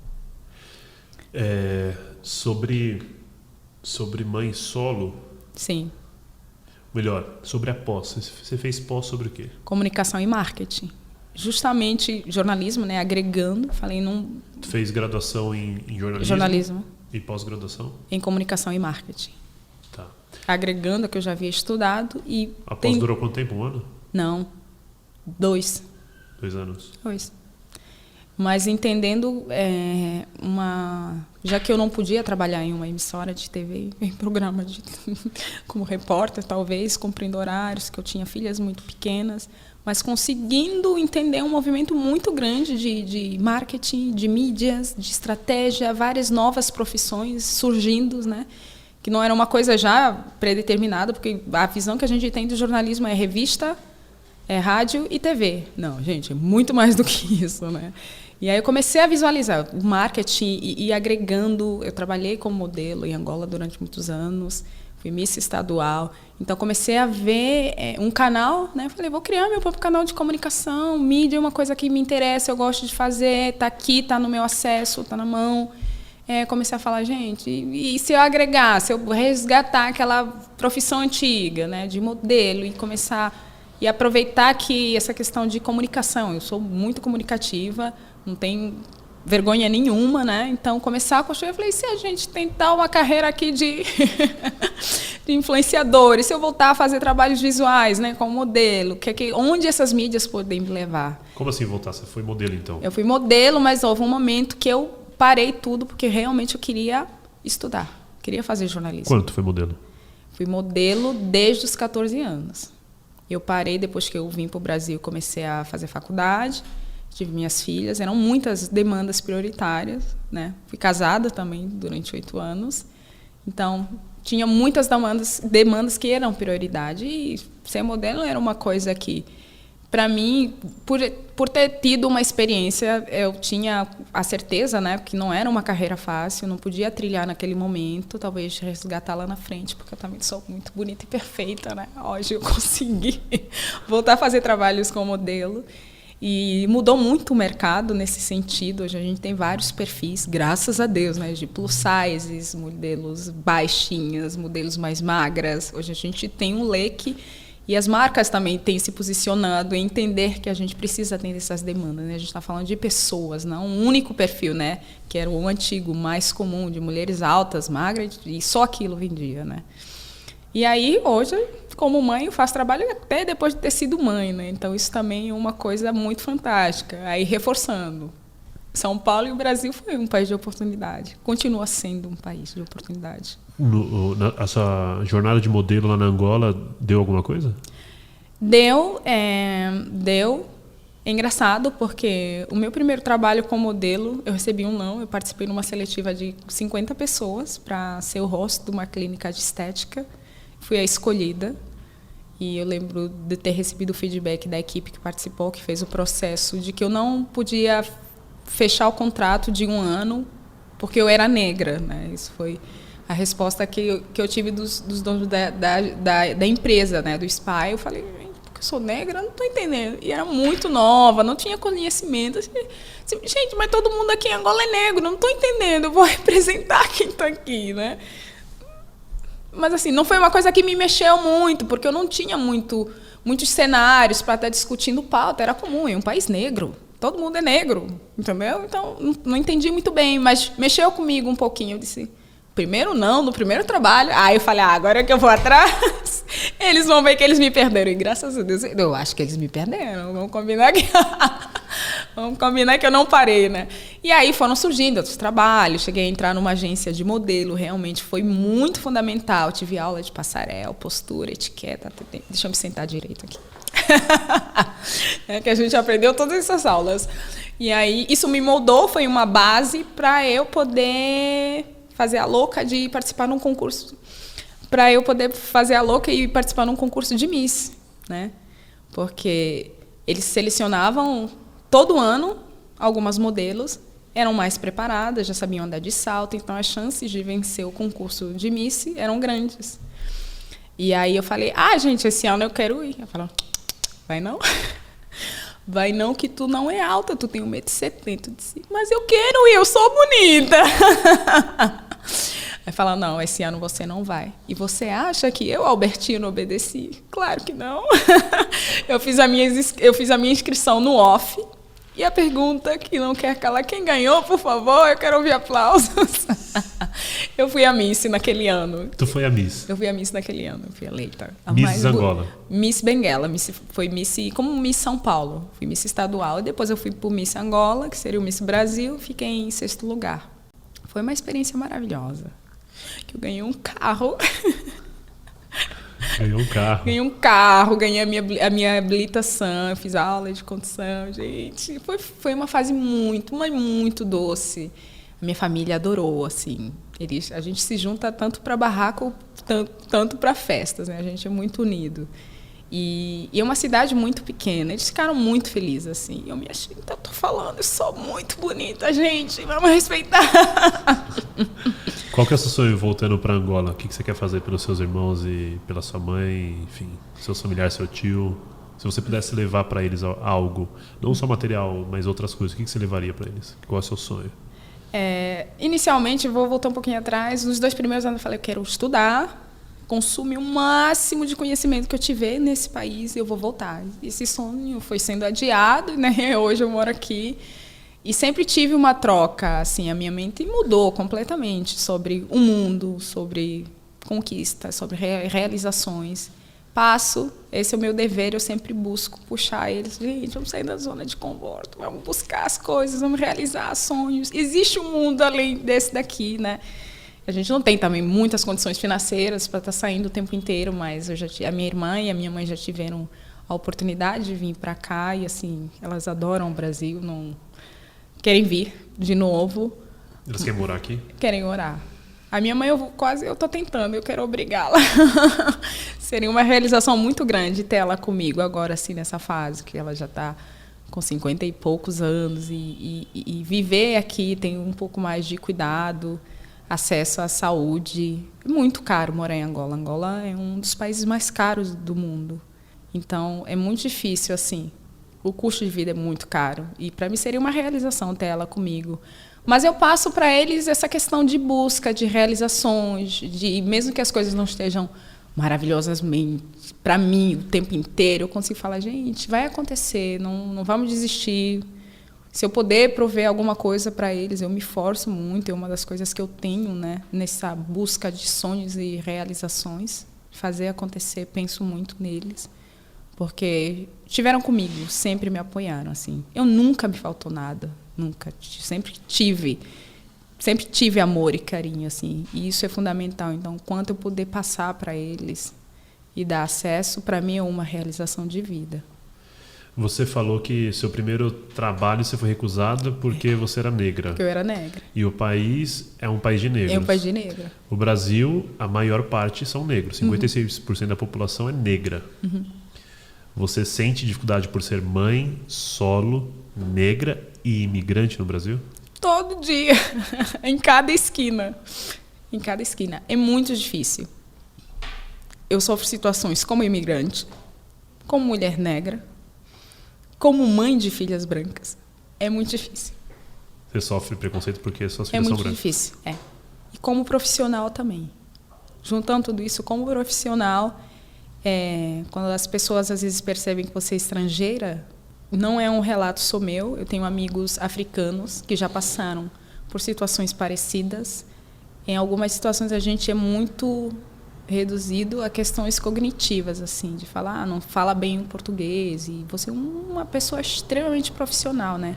Sobre mãe solo? Sim. Melhor, sobre a pós. Você fez pós sobre o quê? Comunicação e marketing. Justamente jornalismo, né? Agregando. Falei num... Fez graduação em jornalismo? Jornalismo. E pós-graduação? Em comunicação e marketing. Tá. Agregando o que eu já havia estudado e... A pós durou quanto tempo? Um ano? Não. 2. 2 anos. 2. Mas entendendo já que eu não podia trabalhar em uma emissora de TV, em programa como repórter, talvez, cumprindo horários, que eu tinha filhas muito pequenas, mas conseguindo entender um movimento muito grande de marketing, de mídias, de estratégia, várias novas profissões surgindo, né? Que não era uma coisa já predeterminada, porque a visão que a gente tem do jornalismo é revista, é rádio e TV. Não, gente, é muito mais do que isso, né? E aí eu comecei a visualizar o marketing e agregando. Eu trabalhei como modelo em Angola durante muitos anos, fui Miss Estadual. Então comecei a ver um canal, né? Falei, vou criar meu próprio canal de comunicação, mídia é uma coisa que me interessa, eu gosto de fazer, está aqui, está no meu acesso, está na mão. Comecei a falar, gente, e se eu agregar, se eu resgatar aquela profissão antiga, né, de modelo e começar e aproveitar que essa questão de comunicação, eu sou muito comunicativa, não tenho vergonha nenhuma, né? Então, começar a construir, eu falei, se a gente tentar uma carreira aqui de influenciador, e se eu voltar a fazer trabalhos visuais, né, como modelo, onde essas mídias podem me levar? Como assim voltar? Você foi modelo, então? Eu fui modelo, mas houve um momento que eu parei tudo, porque realmente eu queria estudar, queria fazer jornalismo. Quando tu foi modelo? Fui modelo desde os 14 anos. Eu parei depois que eu vim para o Brasil, comecei a fazer faculdade, tive minhas filhas, eram muitas demandas prioritárias, né? Fui casada também durante 8 anos, então tinha muitas demandas que eram prioridade e ser modelo era uma coisa que, para mim, por ter tido uma experiência, eu tinha a certeza, né, que não era uma carreira fácil, não podia trilhar naquele momento, talvez resgatar lá na frente, porque eu também sou muito bonita e perfeita, né? Hoje eu consegui voltar a fazer trabalhos como modelo. E mudou muito o mercado nesse sentido. Hoje a gente tem vários perfis, graças a Deus, né, de plus sizes, modelos baixinhas, modelos mais magras. Hoje a gente tem um leque. E as marcas também têm se posicionado em entender que a gente precisa atender essas demandas, né? A gente está falando de pessoas, não um único perfil, né? Que era o antigo, mais comum, de mulheres altas, magras, e só aquilo vendia, né? E aí, hoje, como mãe, eu faço trabalho até depois de ter sido mãe, né? Então, isso também é uma coisa muito fantástica. Aí, reforçando, São Paulo e o Brasil foi um país de oportunidade. Continua sendo um país de oportunidade. Essa jornada de modelo lá na Angola deu alguma coisa? Deu. É engraçado porque o meu primeiro trabalho como modelo, eu recebi um não. Eu participei numa seletiva de 50 pessoas para ser o host de uma clínica de estética. Fui a escolhida. E eu lembro de ter recebido o feedback da equipe que participou, que fez o processo, de que eu não podia fechar o contrato de 1 ano porque eu era negra, né? Isso foi A resposta que eu tive dos donos da empresa, né, do SPA, eu falei, porque eu sou negra, eu não estou entendendo. E era muito nova, não tinha conhecimento. Assim, gente, mas todo mundo aqui em Angola é negro, não estou entendendo, eu vou representar quem está aqui, né? Mas assim, não foi uma coisa que me mexeu muito, porque eu não tinha muitos cenários para estar discutindo pauta, era comum, é um país negro. Todo mundo é negro, entendeu? Então, não entendi muito bem, mas mexeu comigo um pouquinho. Eu disse, primeiro não, no primeiro trabalho. Aí eu falei, agora que eu vou atrás, eles vão ver que eles me perderam. E graças a Deus, eu acho que eles me perderam. Vamos combinar que eu não parei, né? E aí foram surgindo outros trabalhos. Cheguei a entrar numa agência de modelo, realmente foi muito fundamental. Tive aula de passarela, postura, etiqueta. Deixa eu me sentar direito aqui. É que a gente aprendeu todas essas aulas. E aí, isso me moldou, foi uma base para eu poder fazer a louca de participar num concurso. Para eu poder fazer a louca e participar num concurso de Miss, né? Porque eles selecionavam todo ano algumas modelos, eram mais preparadas, já sabiam andar de salto, então as chances de vencer o concurso de Miss eram grandes. E aí eu falei, gente, esse ano eu quero ir. Eu falei, vai não? Vai não, que tu não é alta, tu tem 1,70 m. Eu disse, mas eu quero ir, eu sou bonita. Aí fala, não, esse ano você não vai. E você acha que eu, Albertino, obedeci? Claro que não. Eu fiz a minha inscrição no off. E a pergunta que não quer calar, quem ganhou, por favor? Eu quero ouvir aplausos. Eu fui a Miss naquele ano. Tu foi a Miss? Eu fui a Miss naquele ano, eu fui eleita. Miss Angola? Miss Benguela, foi Miss, como Miss São Paulo. Fui Miss estadual, e depois eu fui para o Miss Angola, que seria o Miss Brasil, fiquei em 6º lugar. Foi uma experiência maravilhosa. Que eu ganhei um carro. Ganhou um carro. Ganhei um carro, ganhei a minha habilitação, fiz aula de condução, gente. Foi uma fase muito, mas muito doce. A minha família adorou, assim. A gente se junta tanto para barraco, tanto para festas, né? A gente é muito unido. E é uma cidade muito pequena. Eles ficaram muito felizes, assim. Eu me achei, então, eu tô falando, eu sou muito bonita, gente. Vamos respeitar. Qual que é o seu sonho voltando para Angola? O que você quer fazer pelos seus irmãos e pela sua mãe, enfim, seus familiares, seu tio? Se você pudesse levar para eles algo, não só material, mas outras coisas, o que você levaria para eles? Qual é o seu sonho? Inicialmente, vou voltar um pouquinho atrás. Nos 2 primeiros anos eu falei, eu quero estudar, consumir o máximo de conhecimento que eu tiver nesse país e eu vou voltar. Esse sonho foi sendo adiado, né? Hoje eu moro aqui. E sempre tive uma troca, assim, a minha mente mudou completamente sobre o mundo, sobre conquistas, sobre realizações. Esse é o meu dever, eu sempre busco puxar eles. Gente, vamos sair da zona de conforto, vamos buscar as coisas, vamos realizar sonhos. Existe um mundo além desse daqui, né? A gente não tem também muitas condições financeiras para estar saindo o tempo inteiro, mas a minha irmã e a minha mãe já tiveram a oportunidade de vir para cá e, assim, elas adoram o Brasil, não querem vir de novo. Elas querem morar aqui? Querem morar. A minha mãe, eu estou tentando, eu quero obrigá-la. Seria uma realização muito grande ter ela comigo agora, assim, nessa fase, que ela já está com 50 e poucos anos e viver aqui tem um pouco mais de cuidado, acesso à saúde. É muito caro morar em Angola. Angola é um dos países mais caros do mundo. Então, é muito difícil, assim. O custo de vida é muito caro. E, para mim, seria uma realização ter ela comigo. Mas eu passo para eles essa questão de busca, de realizações, mesmo que as coisas não estejam maravilhosamente para mim o tempo inteiro, eu consigo falar, gente, vai acontecer, não vamos desistir. Se eu puder prover alguma coisa para eles, eu me esforço muito. É uma das coisas que eu tenho, né, nessa busca de sonhos e realizações. Fazer acontecer, penso muito neles. Porque estiveram comigo, sempre me apoiaram, assim. Eu nunca me faltou nada, nunca. Sempre tive amor e carinho, assim. E isso é fundamental. Então, quanto eu puder passar para eles e dar acesso, para mim é uma realização de vida. Você falou que seu primeiro trabalho você foi recusada porque você era negra. Porque eu era negra. E o país é um país de negros. É um país de negros. O Brasil, a maior parte são negros. 56% da população é negra. Uhum. Você sente dificuldade por ser mãe, solo, negra e imigrante no Brasil? Todo dia, em cada esquina. em cada esquina. É muito difícil. Eu sofro situações como imigrante, como mulher negra, como mãe de filhas brancas. É muito difícil. Você sofre preconceito porque suas filhas são brancas? É muito difícil, E como profissional também. Juntando tudo isso, como profissional, quando as pessoas às vezes percebem que você é estrangeira, não é um relato só meu. Eu tenho amigos africanos que já passaram por situações parecidas. Em algumas situações a gente é muito reduzido a questões cognitivas, assim, de falar, não fala bem o português, e você é uma pessoa extremamente profissional, né?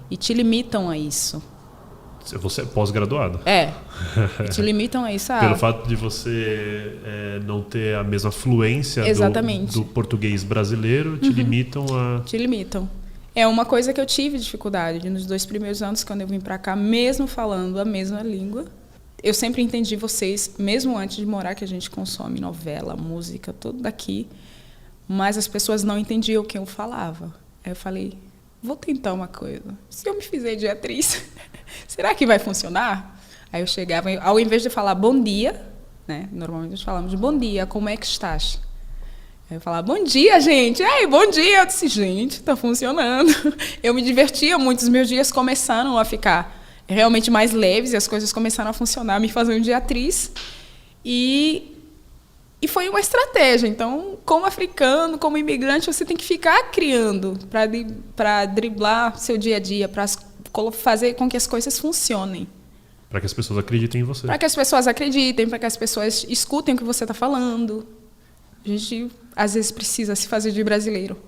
E te limitam a isso. Você é pós-graduado. Te limitam a isso. Pelo fato de você não ter a mesma fluência do português brasileiro, te limitam a... Te limitam. É uma coisa que eu tive dificuldade nos 2 primeiros anos, quando eu vim para cá, mesmo falando a mesma língua. Eu sempre entendi vocês, mesmo antes de morar, que a gente consome novela, música, tudo daqui, mas as pessoas não entendiam o que eu falava. Aí eu falei, vou tentar uma coisa. Se eu me fizer de atriz, será que vai funcionar? Aí eu chegava, ao invés de falar bom dia, né? Normalmente nós falamos bom dia, como é que estás? Aí eu falava, bom dia, gente. Bom dia. Eu disse, gente, está funcionando. Eu me divertia muito, os meus dias começaram a ficar realmente mais leves e as coisas começaram a funcionar, me fazendo de atriz. E foi uma estratégia. Então, como africano, como imigrante, você tem que ficar criando para driblar seu dia a dia, para fazer com que as coisas funcionem. Para que as pessoas acreditem em você. Para que as pessoas acreditem, para que as pessoas escutem o que você está falando. A gente, às vezes, precisa se fazer de brasileiro.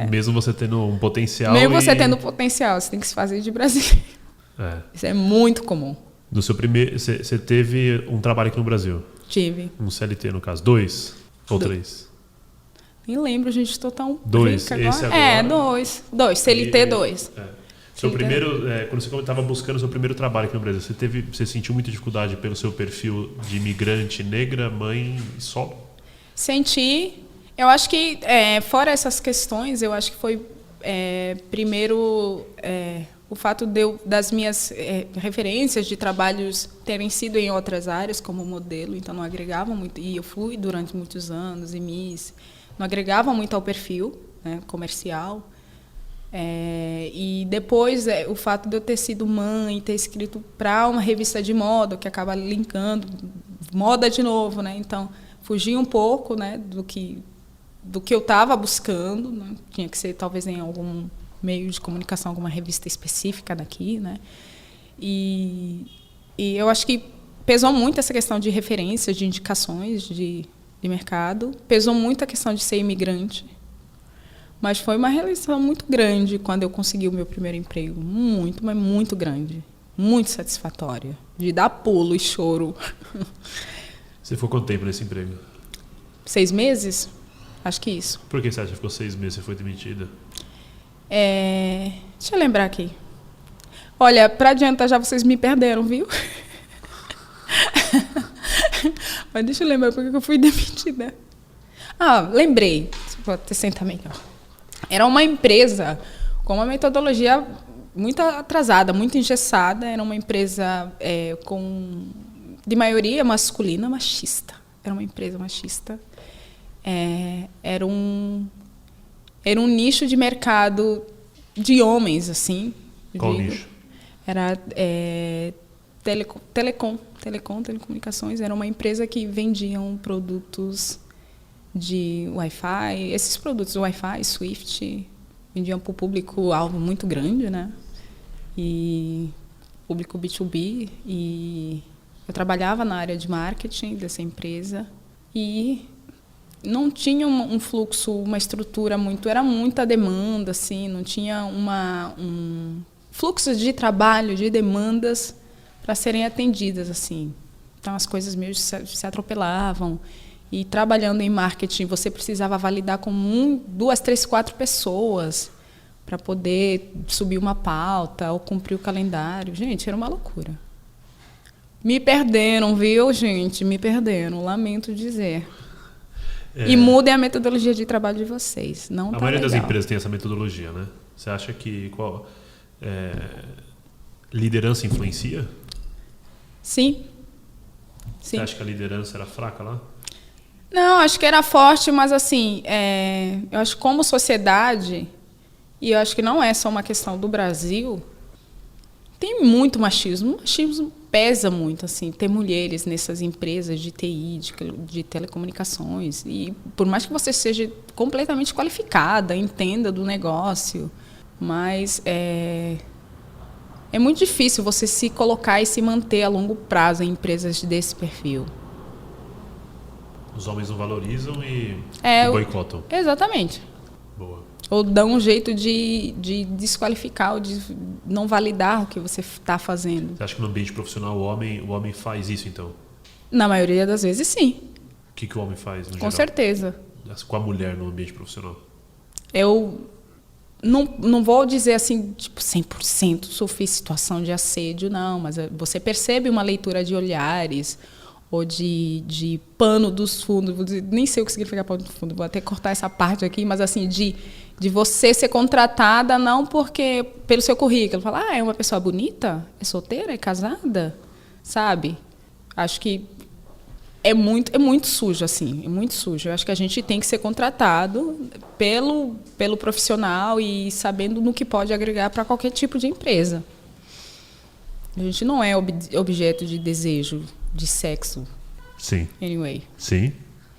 Mesmo você tendo um potencial. Mesmo você tendo potencial, você tem que se fazer de brasileiro. Isso é muito comum. Do seu primeiro, você teve um trabalho aqui no Brasil? Tive. Um CLT, no caso. 2 ou 3? Nem lembro, gente. Estou tão 2, esse agora? 2. 2, CLT 2. Seu primeiro, quando você estava buscando o seu primeiro trabalho aqui no Brasil, você sentiu muita dificuldade pelo seu perfil de imigrante negra, mãe solo? Senti. Eu acho que, fora essas questões, eu acho que foi, primeiro, o fato das minhas referências de trabalhos terem sido em outras áreas, como modelo, então não agregavam muito, e eu fui durante muitos anos, e não agregavam muito ao perfil, né, comercial. E depois, o fato de eu ter sido mãe, ter escrito para uma revista de moda, que acaba linkando moda de novo, né? Então, fugi um pouco, né, do que eu estava buscando, né? Tinha que ser talvez em algum meio de comunicação, alguma revista específica daqui, né? E eu acho que pesou muito essa questão de referências, de indicações de mercado, pesou muito a questão de ser imigrante, mas foi uma realização muito grande quando eu consegui o meu primeiro emprego, muito, mas muito grande, muito satisfatória, de dar pulo e choro. Você ficou quanto tempo nesse emprego? 6 meses? Acho que isso. Por que você acha que ficou 6 meses e foi demitida? Deixa eu lembrar aqui. Olha, para adiantar já, vocês me perderam, viu? Mas deixa eu lembrar por que eu fui demitida. Lembrei. Vou até sentar melhor. Era uma empresa com uma metodologia muito atrasada, muito engessada. Era uma empresa de maioria masculina, machista. Era uma empresa machista. Era um nicho de mercado de homens, assim. Qual nicho? Era telecomunicações. Era uma empresa que vendiam produtos de Wi-Fi. Esses produtos, Wi-Fi, Swift, vendiam para o público-alvo muito grande, né? E público B2B. E eu trabalhava na área de marketing dessa empresa e não tinha um fluxo, uma estrutura muito... Era muita demanda, assim, não tinha um fluxo de trabalho, de demandas para serem atendidas, assim. Então, as coisas meio se atropelavam. E trabalhando em marketing, você precisava validar com 2, 3, 4 pessoas para poder subir uma pauta ou cumprir o calendário. Gente, era uma loucura. Me perderam, viu, gente? Me perderam, lamento dizer. E mudem a metodologia de trabalho de vocês. Não tá a maioria legal. Das empresas tem essa metodologia, né? Você acha que liderança influencia? Sim. Sim. Você acha que a liderança era fraca lá? Não, acho que era forte, mas assim, eu acho que como sociedade, e eu acho que não é só uma questão do Brasil, tem muito machismo. O machismo pesa muito, assim, ter mulheres nessas empresas de TI, de telecomunicações. E por mais que você seja completamente qualificada, entenda do negócio, mas é muito difícil você se colocar e se manter a longo prazo em empresas desse perfil. Os homens não valorizam e boicotam. Exatamente. Boa. Ou dão um jeito de desqualificar, ou de não validar o que você está fazendo. Você acha que no ambiente profissional o homem faz isso, então? Na maioria das vezes, sim. O que o homem faz, no geral? Com certeza. Com a mulher no ambiente profissional? Eu não vou dizer assim, tipo, 100% sofri situação de assédio, não. Mas você percebe uma leitura de olhares ou de pano dos fundos. Nem sei o que significa pano do fundo, vou até cortar essa parte aqui, mas assim, de você ser contratada não porque pelo seu currículo. Falar, é uma pessoa bonita? É solteira? É casada? Sabe? Acho que é muito sujo, assim. É muito sujo. Eu acho que a gente tem que ser contratado pelo profissional e sabendo no que pode agregar para qualquer tipo de empresa. A gente não é objeto de desejo, de sexo. Sim. Anyway. Sim,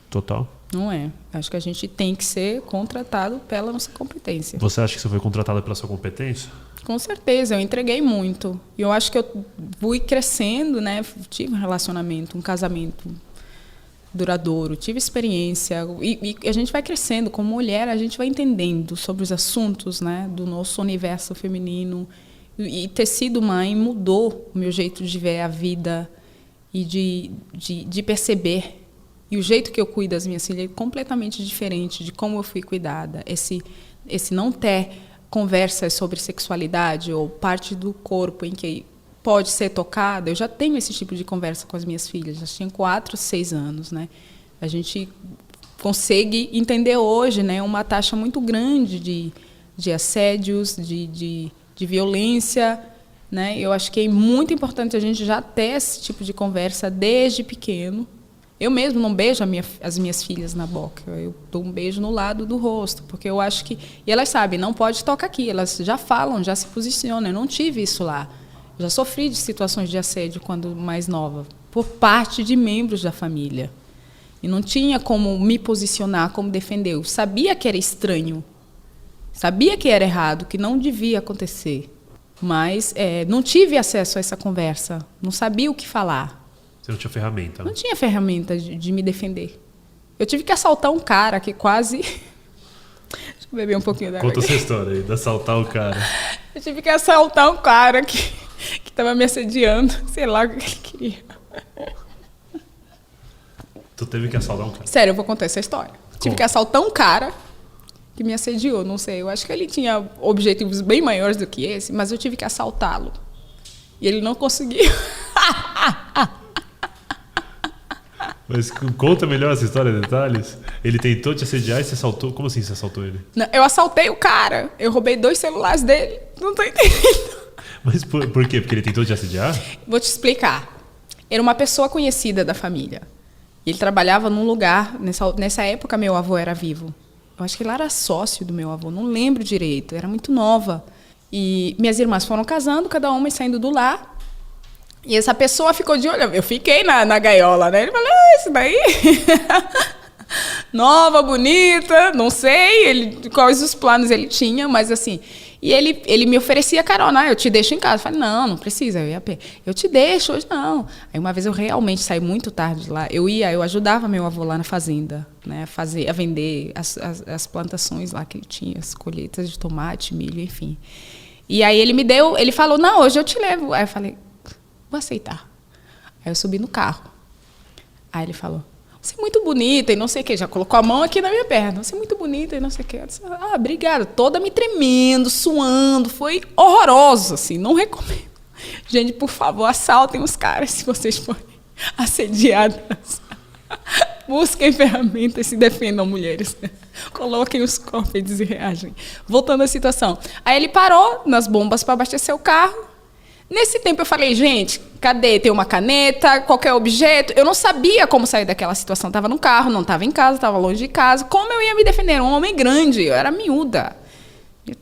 total. Não é. Acho que a gente tem que ser contratado pela nossa competência. Você acha que você foi contratada pela sua competência? Com certeza, eu entreguei muito. E eu acho que eu fui crescendo, né? Tive um relacionamento, um casamento duradouro, tive experiência. E a gente vai crescendo. Como mulher, a gente vai entendendo sobre os assuntos, né, do nosso universo feminino. E ter sido mãe mudou o meu jeito de ver a vida e de perceber. E o jeito que eu cuido das minhas filhas é completamente diferente de como eu fui cuidada. Esse não ter conversas sobre sexualidade ou parte do corpo em que pode ser tocada. Eu já tenho esse tipo de conversa com as minhas filhas. Já tinham 4, 6 anos, né? A gente consegue entender hoje, né, uma taxa muito grande de assédios, de violência, né? Eu acho que é muito importante a gente já ter esse tipo de conversa desde pequeno. Eu mesmo não beijo as minhas filhas na boca. Eu dou um beijo no lado do rosto, porque eu acho que... E elas sabem, não pode tocar aqui. Elas já falam, já se posicionam. Eu não tive isso lá. Eu já sofri de situações de assédio quando mais nova, por parte de membros da família. E não tinha como me posicionar, como defender. Eu sabia que era estranho. Sabia que era errado, que não devia acontecer. Mas não tive acesso a essa conversa. Não sabia o que falar. Você não tinha ferramenta, né? Não tinha ferramenta de me defender. Eu tive que assaltar um cara que quase... Deixa eu beber um pouquinho d'água. Conta essa história aí, de assaltar o cara. Eu tive que assaltar um cara que estava me assediando. Sei lá o que ele queria. Tu teve que assaltar um cara? Sério, eu vou contar essa história. Tive que assaltar um cara que me assediou, não sei. Eu acho que ele tinha objetivos bem maiores do que esse, mas eu tive que assaltá-lo. E ele não conseguiu. Mas conta melhor essa história, detalhes. Ele tentou te assediar e você assaltou? Como assim você assaltou ele? Não, eu assaltei o cara. Eu roubei 2 celulares dele. Não tô entendendo. Mas por quê? Porque ele tentou te assediar? Vou te explicar. Era uma pessoa conhecida da família. Ele trabalhava num lugar... Nessa época, meu avô era vivo. Eu acho que ele era sócio do meu avô. Não lembro direito. Era muito nova. E minhas irmãs foram casando, cada uma saindo do lar. E essa pessoa ficou de olho. Eu fiquei na gaiola, né? Ele falou, isso daí... Nova, bonita, não sei quais os planos ele tinha, mas assim... E ele me oferecia carona. Eu te deixo em casa. Eu falei, não precisa. Eu te deixo, hoje não. Aí uma vez eu realmente saí muito tarde de lá. Eu ajudava meu avô lá na fazenda, né? A vender as plantações lá que ele tinha, as colheitas de tomate, milho, enfim. E aí ele falou, não, hoje eu te levo. Aí eu falei, vou aceitar. Aí eu subi no carro. Aí ele falou, você é muito bonita e não sei o quê. Já colocou a mão aqui na minha perna. Você é muito bonita e não sei o quê. Eu disse, obrigada. Toda me tremendo, suando. Foi horroroso, assim. Não recomendo. Gente, por favor, assaltem os caras se vocês forem assediadas. Busquem ferramentas e se defendam, mulheres. Coloquem os cofres e reagem. Voltando à situação. Aí ele parou nas bombas para abastecer o carro. Nesse tempo eu falei, gente, cadê? Tem uma caneta, qualquer objeto. Eu não sabia como sair daquela situação. Estava no carro, não estava em casa, estava longe de casa. Como eu ia me defender? Era um homem grande, eu era miúda. Eu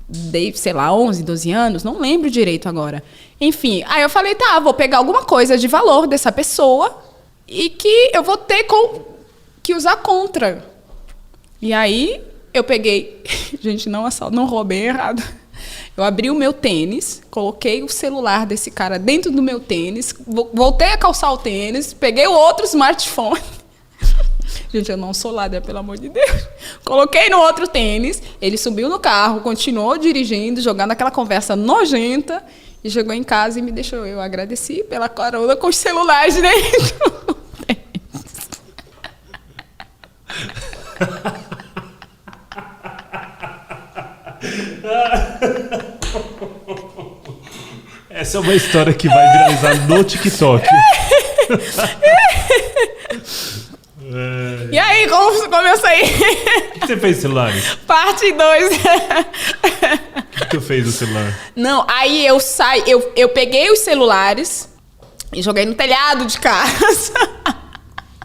dei, sei lá, 11, 12 anos, não lembro direito agora. Enfim, aí eu falei, tá, vou pegar alguma coisa de valor dessa pessoa e que eu vou ter que usar contra. E aí eu peguei... Gente, não roubei errado. Eu abri o meu tênis, coloquei o celular desse cara dentro do meu tênis, voltei a calçar o tênis, peguei o outro smartphone. Gente, eu não sou ladra, pelo amor de Deus. Coloquei no outro tênis, ele subiu no carro, continuou dirigindo, jogando aquela conversa nojenta, e chegou em casa e me deixou. Eu agradeci pela carona com os celulares dentro do tênis. Essa é uma história que vai viralizar no TikTok. E aí, como eu saí? O que você fez, celulares? Parte 2. O que tu fez no celular? Não, aí eu saí, eu peguei os celulares e joguei no telhado de casa.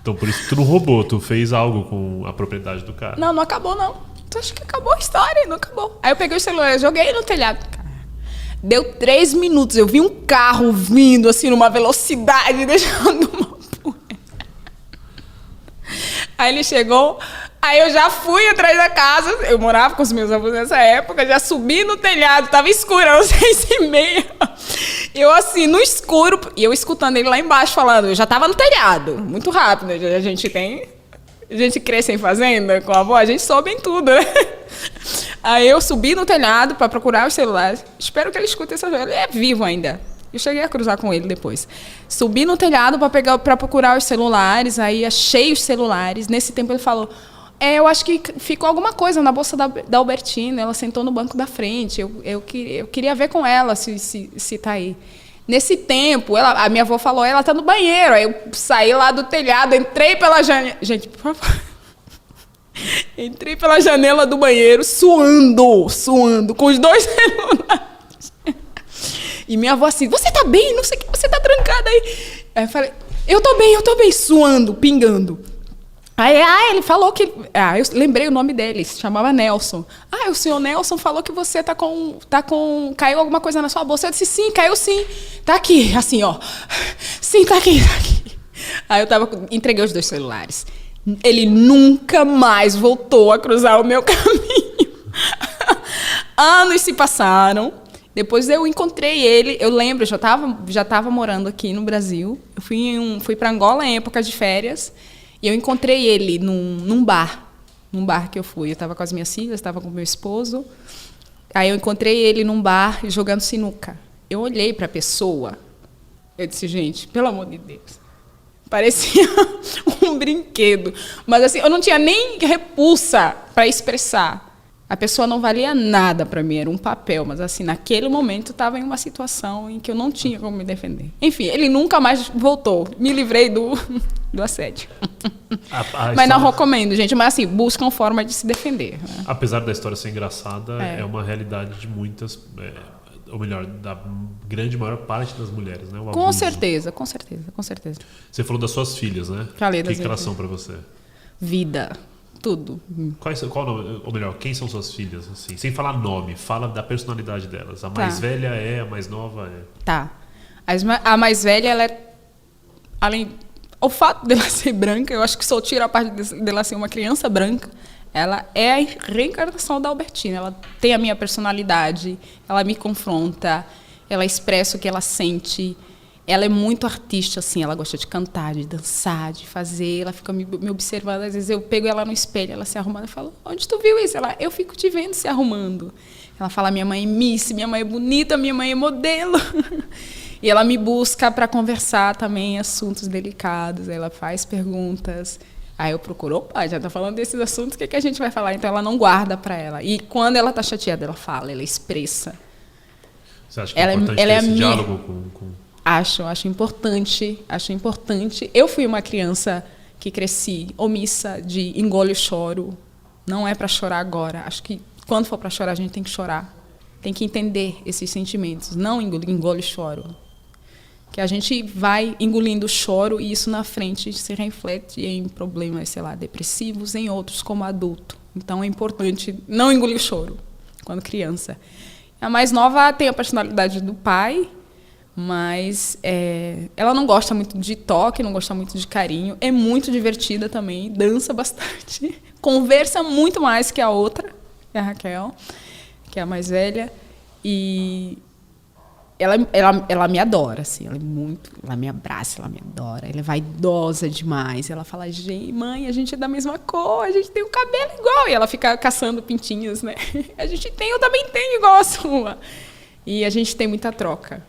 Então por isso tu não roubou, tu fez algo com a propriedade do cara. Não acabou não. Tu acha que acabou a história? Não acabou. Aí eu peguei os celulares, joguei no telhado. Deu 3 minutos, eu vi um carro vindo assim numa velocidade, deixando uma poeira. Aí ele chegou, aí eu já fui atrás da casa, eu morava com os meus avós nessa época, já subi no telhado, tava escuro, eram 6h30. Eu assim, no escuro, e eu escutando ele lá embaixo falando, eu já tava no telhado, muito rápido, a gente cresce em fazenda com a avó, a gente soube em tudo, né? Aí eu subi no telhado para procurar os celulares. Espero que ele escute essa coisa. Ele é vivo ainda. Eu cheguei a cruzar com ele depois. Subi no telhado para procurar os celulares. Aí achei os celulares. Nesse tempo ele falou: eu acho que ficou alguma coisa na bolsa da Albertina. Ela sentou no banco da frente. Eu queria ver com ela se tá aí. Nesse tempo, a minha avó falou: ela tá no banheiro. Aí eu saí lá do telhado, entrei pela janela. Gente, por favor. Entrei pela janela do banheiro, suando, com os 2 celulares. E minha avó assim, você tá bem? Não sei o que, você tá trancada aí. Aí eu falei, eu tô bem, suando, pingando. Aí ele falou que... eu lembrei o nome dele, se chamava Nelson. O senhor Nelson falou que você caiu alguma coisa na sua bolsa. Eu disse, sim, caiu sim. Tá aqui, assim, ó. Sim, tá aqui. Aí eu entreguei os 2 celulares. Ele nunca mais voltou a cruzar o meu caminho. Anos se passaram. Depois eu encontrei ele. Eu lembro, eu já estava morando aqui no Brasil. Eu fui para Angola em época de férias. E eu encontrei ele num bar. Num bar que eu fui. Eu estava com as minhas filhas, estava com meu esposo. Aí eu encontrei ele num bar jogando sinuca. Eu olhei para a pessoa. Eu disse, gente, pelo amor de Deus. Parecia um brinquedo. Mas assim, eu não tinha nem repulsa para expressar. A pessoa não valia nada para mim, era um papel. Mas assim, naquele momento eu estava em uma situação em que eu não tinha como me defender. Enfim, ele nunca mais voltou. Me livrei do assédio. Mas não recomendo, gente. Mas assim, buscam forma de se defender. Né? Apesar da história ser engraçada, é uma realidade de muitas... ou melhor, da maior parte das mulheres, né? Com certeza. Você falou das suas filhas, né? Falei das filhas. O que elas são para você? Vida, tudo. Qual nome, ou melhor, quem são suas filhas? Assim, sem falar nome, fala da personalidade delas. A mais velha a mais nova é... Tá. A mais velha, ela é... O fato dela ser branca, eu acho que só tira a parte dela ser uma criança branca. Ela é a reencarnação da Albertina. Ela tem a minha personalidade, ela me confronta, ela expressa o que ela sente. Ela é muito artista, assim, ela gosta de cantar, de dançar, de fazer. Ela fica me observando. Às vezes eu pego ela no espelho, ela se arrumando, eu falo, onde tu viu isso? Eu fico te vendo se arrumando. Ela fala, minha mãe é Miss, minha mãe é bonita, minha mãe é modelo. E ela me busca para conversar também assuntos delicados. Ela faz perguntas. Aí eu procuro, opa, já está falando desses assuntos, o que a gente vai falar? Então, ela não guarda para ela. E quando ela está chateada, ela fala, ela expressa. Você acha que é importante ter esse diálogo com... Acho importante. Eu fui uma criança que cresci omissa, de engole o choro. Não é para chorar agora. Acho que quando for para chorar, a gente tem que chorar. tem que entender esses sentimentos, não engole o choro. Que a gente vai engolindo o choro e isso na frente se reflete em problemas, sei lá, depressivos, em outros como adulto. Então é importante não engolir o choro quando criança. A mais nova tem a personalidade do pai, mas ela não gosta muito de toque, não gosta muito de carinho. É muito divertida também, dança bastante, conversa muito mais que a outra, que é a Raquel, que é a mais velha. E ela me adora, assim, ela me abraça, ela me adora, ela é vaidosa demais. Ela fala, mãe, a gente é da mesma cor, a gente tem o cabelo igual. E ela fica caçando pintinhos, né? Eu também tenho igual a sua. E a gente tem muita troca.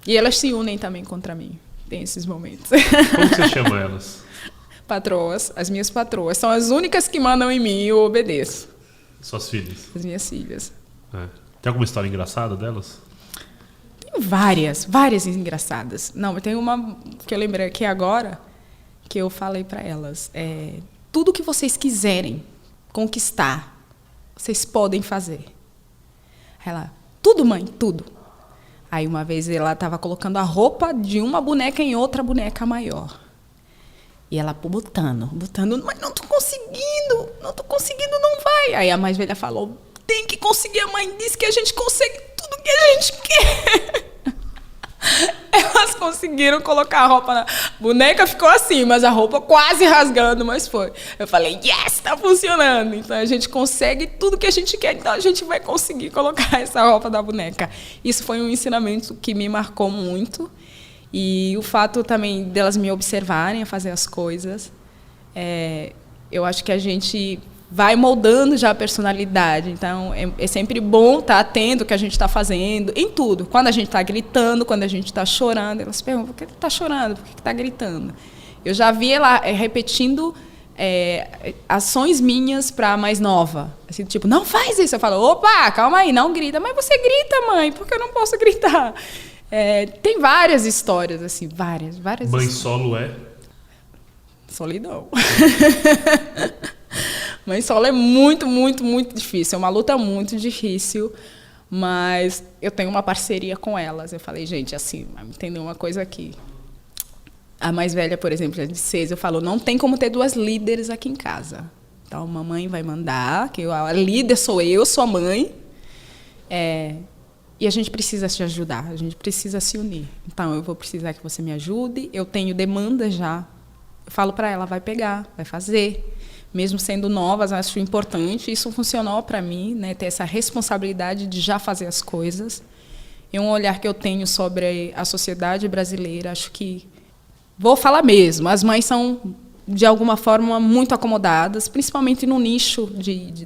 E elas se unem também contra mim. Tem esses momentos. Como você chama elas? Patroas, as minhas patroas. São as únicas que mandam em mim e eu obedeço. Suas filhas? As minhas filhas. Tem alguma história engraçada delas? Tem várias engraçadas. Não, tem uma que eu lembrei aqui agora, que eu falei para elas. Tudo que vocês quiserem conquistar, vocês podem fazer. Ela, tudo, mãe, tudo. Aí uma vez ela estava colocando a roupa de uma boneca em outra boneca maior. E ela botando, mas não tô conseguindo, não vai. Aí a mais velha falou, tem que conseguir, a mãe disse que a gente consegue tudo que a gente quer. Elas conseguiram colocar a roupa na boneca, ficou assim, mas a roupa quase rasgando, mas foi. Eu falei, yes, tá funcionando. Então a gente consegue tudo que a gente quer, então a gente vai conseguir colocar essa roupa da boneca. Isso foi um ensinamento que me marcou muito. E o fato também delas me observarem a fazer as coisas, eu acho que a gente vai moldando já a personalidade. Então, é sempre bom estar atento ao que a gente está fazendo, em tudo. Quando a gente está gritando, quando a gente está chorando, elas perguntam, por que está chorando? Por que está gritando? Eu já vi ela repetindo ações minhas para a mais nova. Assim, tipo, não faz isso. Eu falo, opa, calma aí, não grita. Mas você grita, mãe, por que eu não posso gritar? Tem várias histórias, assim, várias Mãe solo solidão. Mãe solo é muito, muito, muito difícil. É uma luta muito difícil, mas eu tenho uma parceria com elas. Eu falei, gente, assim, entender uma coisa aqui. A mais velha, por exemplo, é de 6, eu falo, não tem como ter 2 líderes aqui em casa. Então, mamãe vai mandar, que a líder sou eu, sua mãe. E a gente precisa se ajudar, a gente precisa se unir. Então, eu vou precisar que você me ajude. Eu tenho demandas já. Eu falo para ela, vai pegar, vai fazer. Mesmo sendo novas, acho importante. Isso funcionou para mim, né? Ter essa responsabilidade de já fazer as coisas. É um olhar que eu tenho sobre a sociedade brasileira. Acho que, vou falar mesmo, as mães são, de alguma forma, muito acomodadas, principalmente no nicho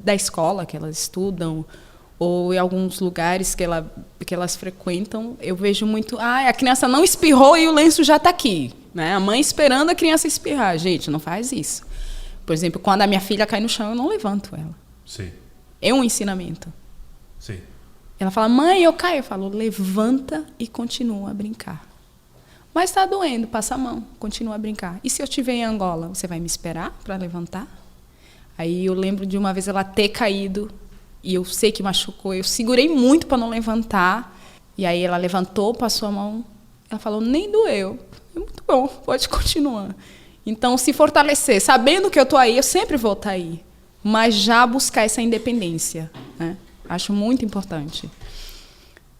da escola que elas estudam, ou em alguns lugares que elas frequentam. Eu vejo muito, a criança não espirrou e o lenço já está aqui, né? A mãe esperando a criança espirrar. Gente, não faz isso. Por exemplo, quando a minha filha cai no chão, eu não levanto ela. Sim. É um ensinamento. Sim. Ela fala, mãe, eu caio. Eu falo, levanta e continua a brincar. Mas está doendo, passa a mão, continua a brincar. E se eu estiver em Angola, você vai me esperar para levantar? Aí eu lembro de uma vez ela ter caído, e eu sei que machucou. Eu segurei muito para não levantar. E aí ela levantou, passou a mão. Ela falou, nem doeu. Muito bom, pode continuar. Então, se fortalecer. Sabendo que eu estou aí, eu sempre vou estar aí. Mas já buscar essa independência, né? Acho muito importante.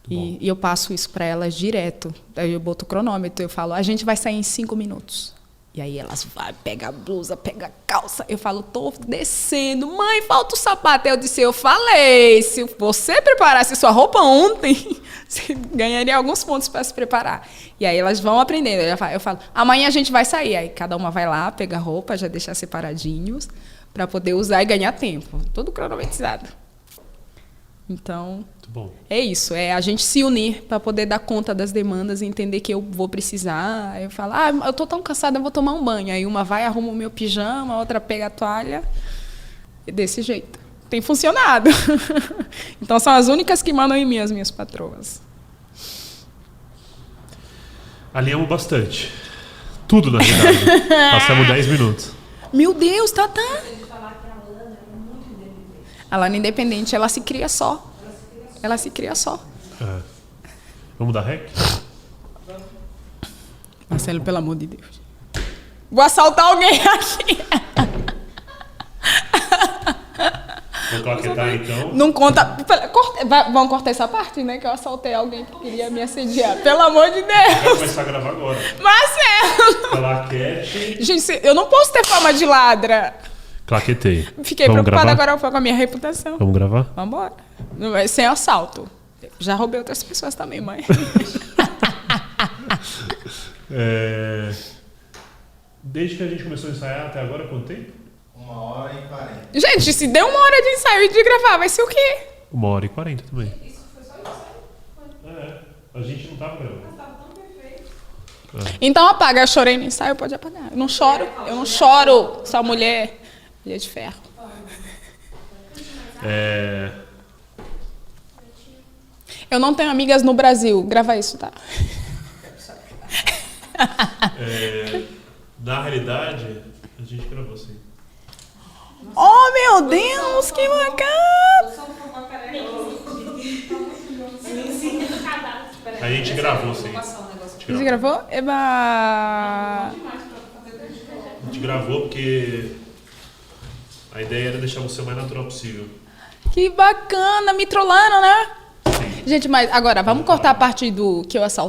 E eu passo isso para elas direto. Aí eu boto o cronômetro, eu falo, a gente vai sair em 5 minutos. E aí elas vão, pega a blusa, pega a calça. Eu falo, tô descendo. Mãe, falta o sapato. Eu disse, eu falei, se você preparasse sua roupa ontem, você ganharia alguns pontos para se preparar. E aí elas vão aprendendo. Eu falo, amanhã a gente vai sair. Aí cada uma vai lá, pega a roupa, já deixa separadinhos, para poder usar e ganhar tempo. Tudo cronometrado. Então, é isso. É a gente se unir para poder dar conta das demandas e entender que eu vou precisar. Aí eu falo, eu tô tão cansada, eu vou tomar um banho. Aí uma vai, arruma o meu pijama, a outra pega a toalha. E desse jeito. Tem funcionado. Então, são as únicas que mandam em mim, as minhas patroas. Alinhamos bastante. Tudo, na verdade. Passamos 10 minutos. Meu Deus, Tatá. A Lana Independente, ela se cria só. Ela se cria só. É. Vamos dar rec? Marcelo, pelo amor de Deus. Vou assaltar alguém aqui. Vou claquetar então. Não conta. Vamos cortar essa parte, né? Que eu assaltei alguém que queria me assediar. Pelo amor de Deus. Vou começar a gravar agora. Marcelo! Claquete. Gente, eu não posso ter fama de ladra. Claquetei. Fiquei Vamos preocupada gravar? agora com a minha reputação. Vamos gravar? Vamos embora. Não vai ser assalto. Já roubei outras pessoas também, mãe. Desde que a gente começou a ensaiar até agora, quanto tempo? 1h40. Gente, se der 1 hora de ensaio e de gravar, vai ser o quê? 1h40 também. Isso foi só isso? A gente não tava gravando. Mas tava tão perfeito. Então apaga. Eu chorei no ensaio, pode apagar. Eu não choro. Sou mulher de ferro. Eu não tenho amigas no Brasil. Grava isso, tá? Na realidade, a gente gravou sim. Oh, meu Deus, que bacana! A gente gravou sim. Você gravou? Eba! A gente gravou porque a ideia era deixar você o mais natural possível. Que bacana! Me trollando, né? Sim. Gente, mas agora, vamos cortar a parte do que eu assaltei.